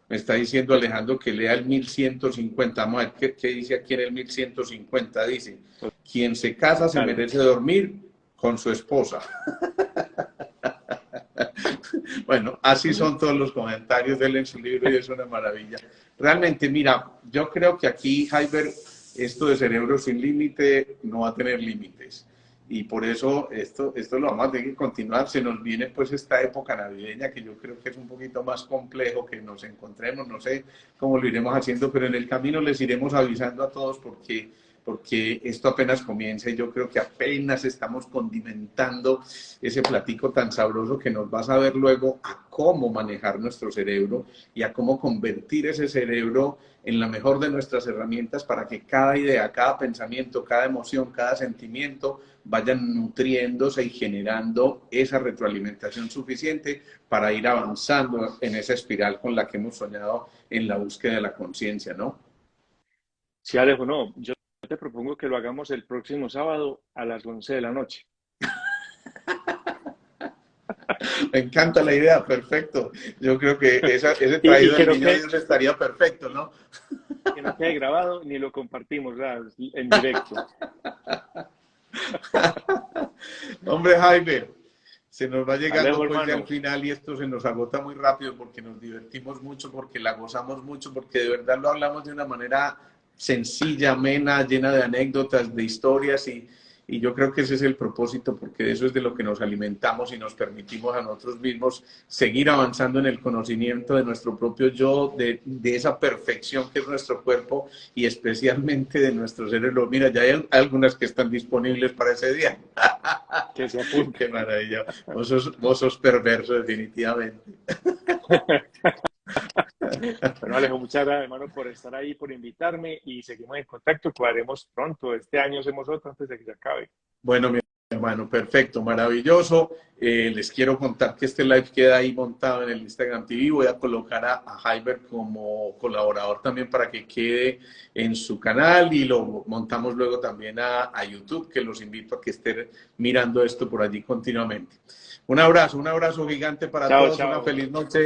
me está diciendo Alejandro que lea el 1150. Vamos a ver qué dice aquí en el 1150. Dice, quien se casa se Total. merece dormir con su esposa. Bueno, así son todos los comentarios de él en su libro y es una maravilla. Realmente, mira, yo creo que aquí, Jaiber, esto de Cerebro sin Límite no va a tener límites. Y por eso esto lo vamos a tener que continuar. Se nos viene pues esta época navideña que yo creo que es un poquito más complejo que nos encontremos, no sé cómo lo iremos haciendo, pero en el camino les iremos avisando a todos porque esto apenas comienza y yo creo que apenas estamos condimentando ese platico tan sabroso que nos va a saber luego a cómo manejar nuestro cerebro y a cómo convertir ese cerebro en la mejor de nuestras herramientas para que cada idea, cada pensamiento, cada emoción, cada sentimiento vayan nutriéndose y generando esa retroalimentación suficiente para ir avanzando en esa espiral con la que hemos soñado en la búsqueda de la conciencia, ¿no? Sí, Alejo, no, yo te propongo que lo hagamos el próximo sábado a las 11 de la noche. Me encanta la idea, perfecto. Yo creo que ese Y traído del niño Dios estaría perfecto, ¿no? que no quede grabado ni lo compartimos, ¿verdad? En directo. Hombre, Jaime, se nos va llegando Alejo, pues ya al hermano, final y esto se nos agota muy rápido porque nos divertimos mucho, porque la gozamos mucho, porque de verdad lo hablamos de una manera sencilla, amena, llena de anécdotas, de historias y yo creo que ese es el propósito porque de eso es de lo que nos alimentamos y nos permitimos a nosotros mismos seguir avanzando en el conocimiento de nuestro propio yo, de esa perfección que es nuestro cuerpo y especialmente de nuestro cerebro. Mira, ya hay algunas que están disponibles para ese día. que se apunte. Qué maravilla. Vos sos perverso, definitivamente. Bueno, Alejo, muchas gracias, hermano, por estar ahí, por invitarme y seguimos en contacto, que haremos pronto. Este año hacemos otro antes de que se acabe. Bueno, mi hermano, perfecto, maravilloso. Les quiero contar que este live queda ahí montado en el Instagram TV. Voy a colocar a Jaiber como colaborador también para que quede en su canal y lo montamos luego también a YouTube, que los invito a que estén mirando esto por allí continuamente. Un abrazo gigante para Chao, todos, una chao. feliz noche.